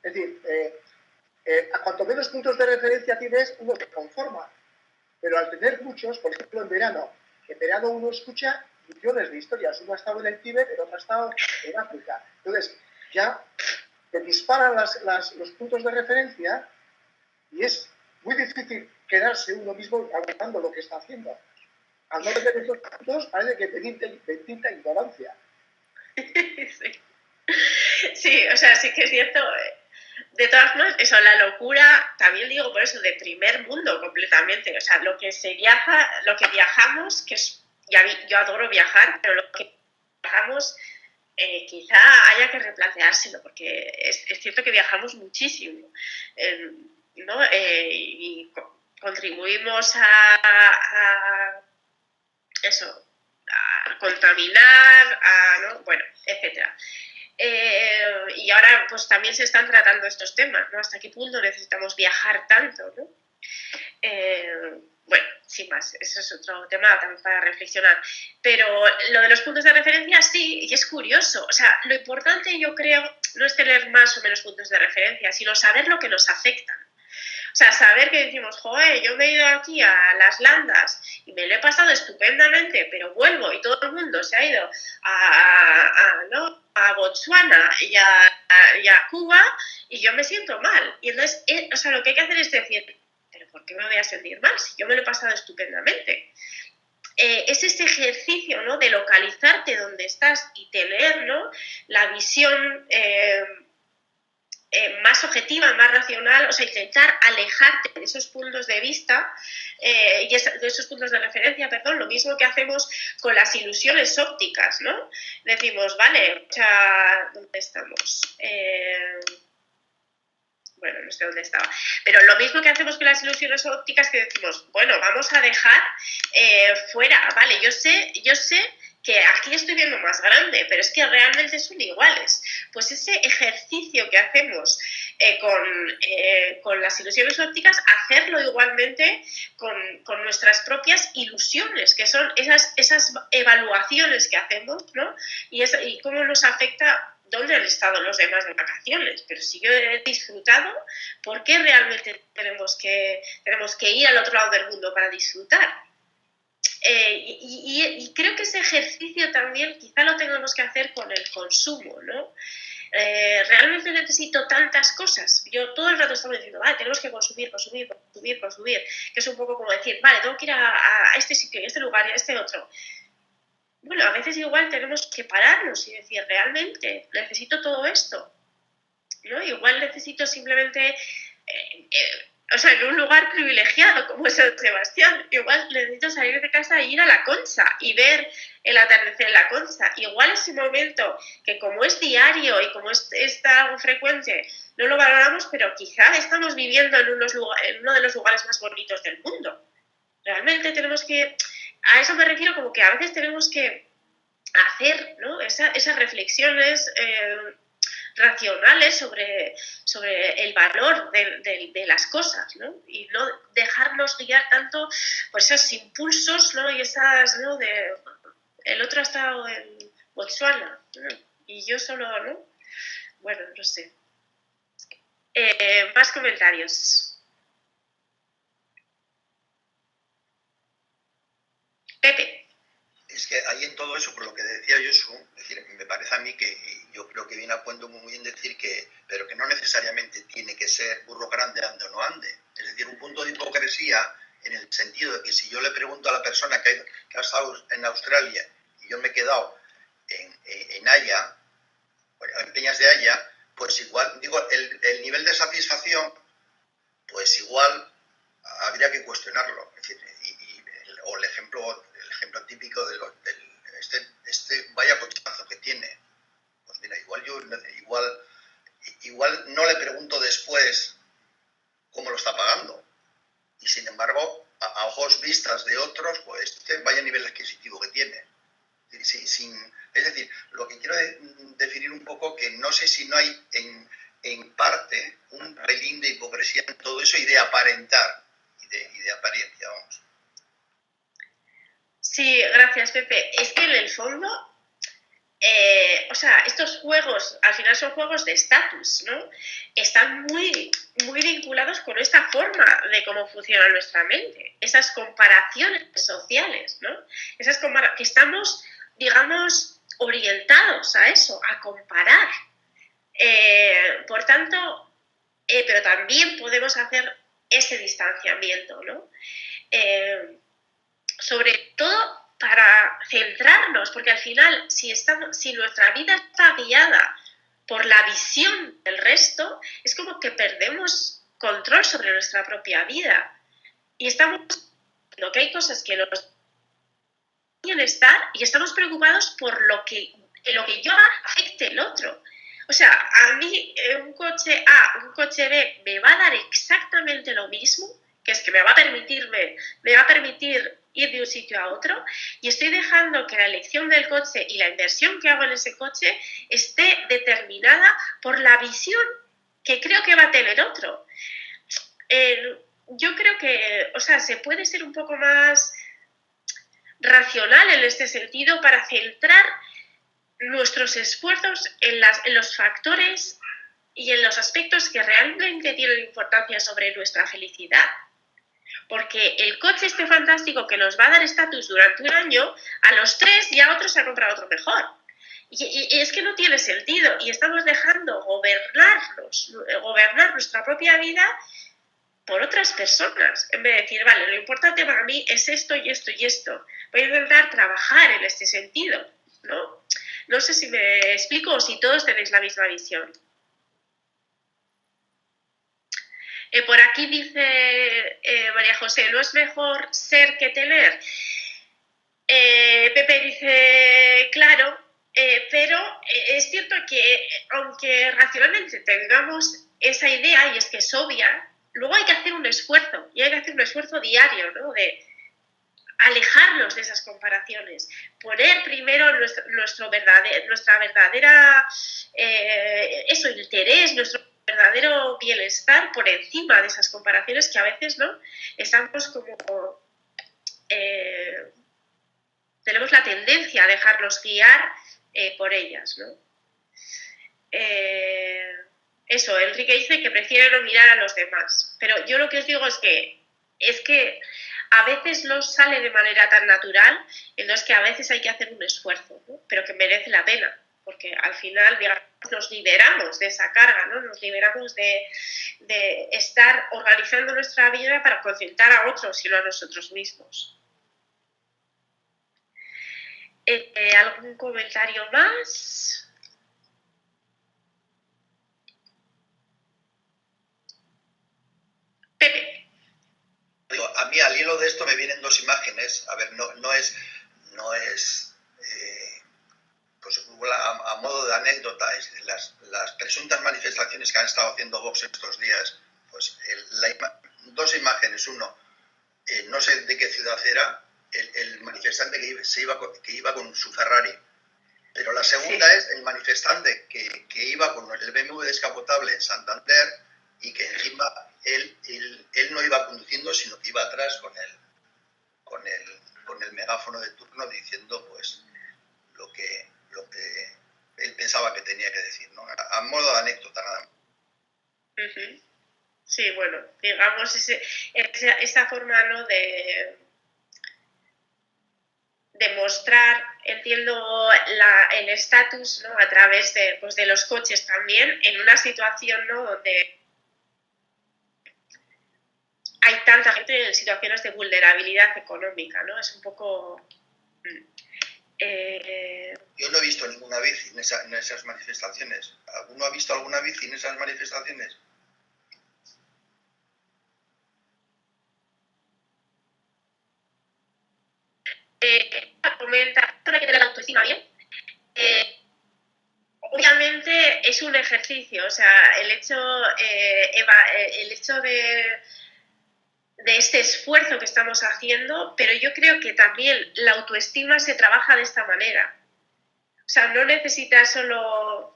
Es decir, a cuanto menos puntos de referencia tienes, uno se conforma. Pero al tener muchos, por ejemplo en verano uno escucha millones de historias. Uno ha estado en el Tíbet, el otro ha estado en África. Entonces, ya te disparan los puntos de referencia. Y es muy difícil quedarse uno mismo aguantando lo que está haciendo. Al no tener esos puntos, parece que bendita ignorancia. Sí, o sea, sí que es cierto. De todas formas, eso, la locura, también digo por eso, de primer mundo completamente. O sea, lo que viajamos, que es, yo adoro viajar, pero lo que viajamos quizá haya que replanteárselo, porque es cierto que viajamos muchísimo. ¿No? Y contribuimos a eso, a contaminar, ¿no? Bueno, etcétera. Y ahora pues también se están tratando estos temas, ¿no? ¿Hasta qué punto necesitamos viajar tanto, ¿no? Bueno, sin más, eso es otro tema también para reflexionar. Pero lo de los puntos de referencia sí, y es curioso. curioso. O sea, lo importante yo creo no es tener más o menos puntos de referencia, sino saber lo que nos afecta. O sea, saber que decimos, joder, yo me he ido aquí a las Landas y me lo he pasado estupendamente, pero vuelvo y todo el mundo se ha ido a Botswana y a Cuba y yo me siento mal. Y entonces, o sea, lo que hay que hacer es decir, ¿pero por qué me voy a sentir mal si yo me lo he pasado estupendamente? Es ese ejercicio, ¿no?, de localizarte donde estás y tener, ¿no?, la visión más objetiva, más racional, o sea, intentar alejarte de esos puntos de vista y de esos puntos de referencia, perdón, lo mismo que hacemos con las ilusiones ópticas, ¿no? Decimos, vale, o sea, ¿dónde estamos? Bueno, no sé dónde estaba, pero lo mismo que hacemos con las ilusiones ópticas, que decimos, bueno, vamos a dejar fuera, vale, yo sé que aquí estoy viendo más grande, pero es que realmente son iguales. Pues ese ejercicio que hacemos con las ilusiones ópticas, hacerlo igualmente con nuestras propias ilusiones, que son esas evaluaciones que hacemos, ¿no? Y cómo nos afecta dónde han estado los demás de vacaciones, pero si yo he disfrutado, ¿por qué realmente tenemos que ir al otro lado del mundo para disfrutar? Y creo que ese ejercicio también quizá lo tengamos que hacer con el consumo, ¿no? Realmente necesito tantas cosas. Yo todo el rato estaba diciendo, vale, tenemos que consumir, que es un poco como decir, vale, tengo que ir a este sitio y a este lugar y a este otro. Bueno, a veces igual tenemos que pararnos y decir, realmente necesito todo esto, ¿no? Igual necesito simplemente, o sea, en un lugar privilegiado como es San Sebastián, igual necesito salir de casa e ir a la Concha y ver el atardecer en la Concha. Igual ese momento que como es diario y como es algo frecuente, no lo valoramos, pero quizá estamos viviendo en uno de los lugares más bonitos del mundo. Realmente tenemos que... A eso me refiero, como que a veces tenemos que hacer, ¿no?, esas reflexiones racionales sobre el valor de las cosas, ¿no? Y no dejarnos guiar tanto por esos impulsos, ¿no? Y esas, ¿no?, el otro ha estado en Botswana, ¿no? Y yo solo, ¿no? Bueno, no sé. Más comentarios. Pepe. Es que ahí en todo eso, por lo que decía Josu, es decir, me parece a mí que yo creo que viene a cuento muy bien decir pero que no necesariamente tiene que ser burro grande ande o no ande. Es decir, un punto de hipocresía en el sentido de que si yo le pregunto a la persona que ha estado en Australia y yo me he quedado en Haya, en Peñas de Haya, pues igual, digo, el nivel de satisfacción, pues igual habría que cuestionarlo. Es decir, o el ejemplo típico del este vaya cochazo que tiene. Pues mira, igual no le pregunto después cómo lo está pagando. Y sin embargo, a ojos vistas de otros, pues vaya nivel adquisitivo que tiene. Es decir, lo que quiero definir un poco, que no sé si no hay en parte un pelín de hipocresía en todo eso y de aparentar y de apariencia, vamos. Sí, gracias, Pepe. Es que en el fondo, o sea, estos juegos, al final son juegos de estatus, ¿no? Están muy, muy vinculados con esta forma de cómo funciona nuestra mente, esas comparaciones sociales, ¿no? Que estamos, digamos, orientados a eso, a comparar. Por tanto, pero también podemos hacer ese distanciamiento, ¿no? Sobre todo para centrarnos, porque al final, si nuestra vida está guiada por la visión del resto, es como que perdemos control sobre nuestra propia vida. Y estamos viendo que hay cosas que nos bienestar y estamos preocupados por lo que yo haga afecte el otro. O sea, a mí un coche A, un coche B me va a dar exactamente lo mismo, que es que me va a permitir ir de un sitio a otro, y estoy dejando que la elección del coche y la inversión que hago en ese coche esté determinada por la visión que creo que va a tener otro. Yo creo que, o sea, se puede ser un poco más racional en este sentido para centrar nuestros esfuerzos en los factores y en los aspectos que realmente tienen importancia sobre nuestra felicidad. Porque el coche este fantástico que nos va a dar estatus durante un año, a los 3 ya otro se ha comprado otro mejor. Y es que no tiene sentido. Y estamos dejando gobernar nuestra propia vida por otras personas. En vez de decir, vale, lo importante para mí es esto y esto y esto. Voy a intentar trabajar en este sentido, ¿no? No sé si me explico o si todos tenéis la misma visión. Por aquí dice María José, ¿no es mejor ser que tener? Pepe dice, claro, pero es cierto que aunque racionalmente tengamos esa idea, y es que es obvia, luego hay que hacer un esfuerzo, y hay que hacer un esfuerzo diario, ¿no? De alejarnos de esas comparaciones, poner primero nuestra verdadera interés, nuestro verdadero bienestar por encima de esas comparaciones que a veces, ¿no?, estamos como tenemos la tendencia a dejarnos guiar por ellas, ¿no? Eso, Enrique dice que prefiere no mirar a los demás, pero yo lo que os digo es que a veces no sale de manera tan natural, entonces que a veces hay que hacer un esfuerzo, ¿no?, pero que merece la pena, porque al final, digamos, nos liberamos de esa carga, ¿no? Nos liberamos de estar organizando nuestra vida para contentar a otros y no a nosotros mismos. ¿Algún comentario más? Pepe. A mí al hilo de esto me vienen dos imágenes. A ver, no es pues a modo de anécdota, las presuntas manifestaciones que han estado haciendo Vox estos días, pues dos imágenes. Uno, no sé de qué ciudad era, el manifestante que iba con su Ferrari. Pero la segunda sí, es el manifestante que iba con el BMW descapotable en Santander y que encima él no iba conduciendo, sino que iba atrás con el megáfono de turno diciendo pues lo que él pensaba que tenía que decir, ¿no? A modo de anécdota nada más. Uh-huh. Sí, bueno, digamos esa forma, ¿no?, de mostrar, entiendo, el estatus, ¿no?, a través de los coches también, en una situación, ¿no?, donde hay tanta gente en situaciones de vulnerabilidad económica, ¿no? Es un poco... Yo no he visto ninguna bici en esas manifestaciones. ¿Alguno ha visto alguna bici en esas manifestaciones? Comenta, hay que tener la autoestima bien. Obviamente es un ejercicio, o sea, el hecho de este esfuerzo que estamos haciendo, pero yo creo que también la autoestima se trabaja de esta manera. O sea, no necesitas solo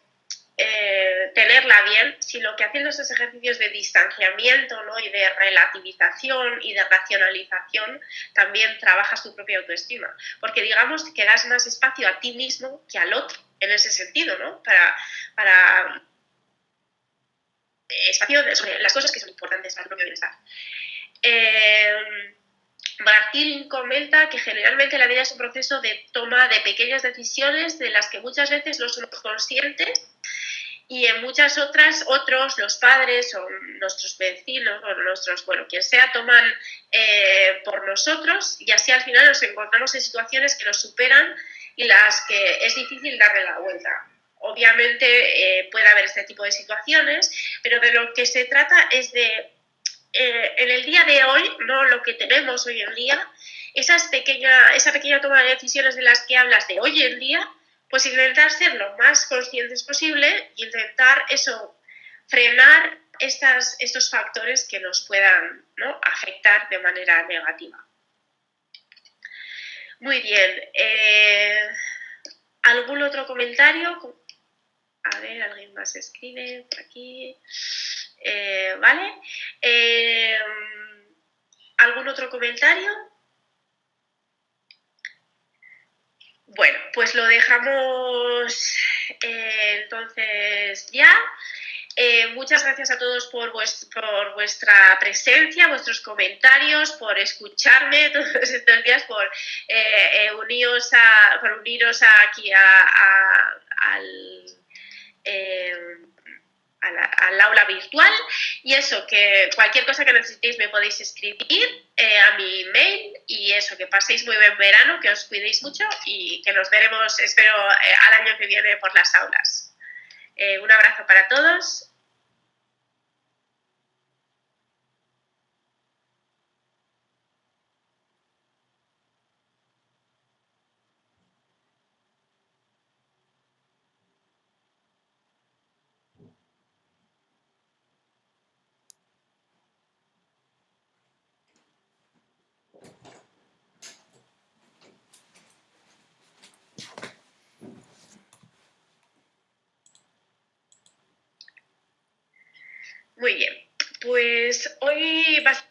tenerla bien, sino que haciendo esos ejercicios de distanciamiento, ¿no?, y de relativización y de racionalización, también trabajas tu propia autoestima. Porque digamos que das más espacio a ti mismo que al otro, en ese sentido, ¿no? Para espacio sobre las cosas que son importantes para el propio bienestar. Martín comenta que generalmente la vida es un proceso de toma de pequeñas decisiones de las que muchas veces no somos conscientes y en muchas otros, los padres o nuestros vecinos o quien sea, toman por nosotros y así al final nos encontramos en situaciones que nos superan y las que es difícil darle la vuelta. Obviamente puede haber este tipo de situaciones, pero de lo que se trata es de en el día de hoy, no lo que tenemos hoy en día, esa pequeña toma de decisiones de las que hablas de hoy en día, pues intentar ser lo más conscientes posible e intentar frenar estos factores que nos puedan, ¿no?, afectar de manera negativa. Muy bien. ¿Algún otro comentario? A ver, alguien más escribe por aquí. ¿Vale? ¿Algún otro comentario? Bueno, pues lo dejamos entonces ya. Muchas gracias a todos por vuestra presencia, vuestros comentarios, por escucharme todos estos días, por uniros aquí al aula virtual. Y eso, que cualquier cosa que necesitéis me podéis escribir a mi email, y eso, que paséis muy buen verano, que os cuidéis mucho y que nos veremos, espero, al año que viene por las aulas. Un abrazo para todos. Muy bien, pues hoy va a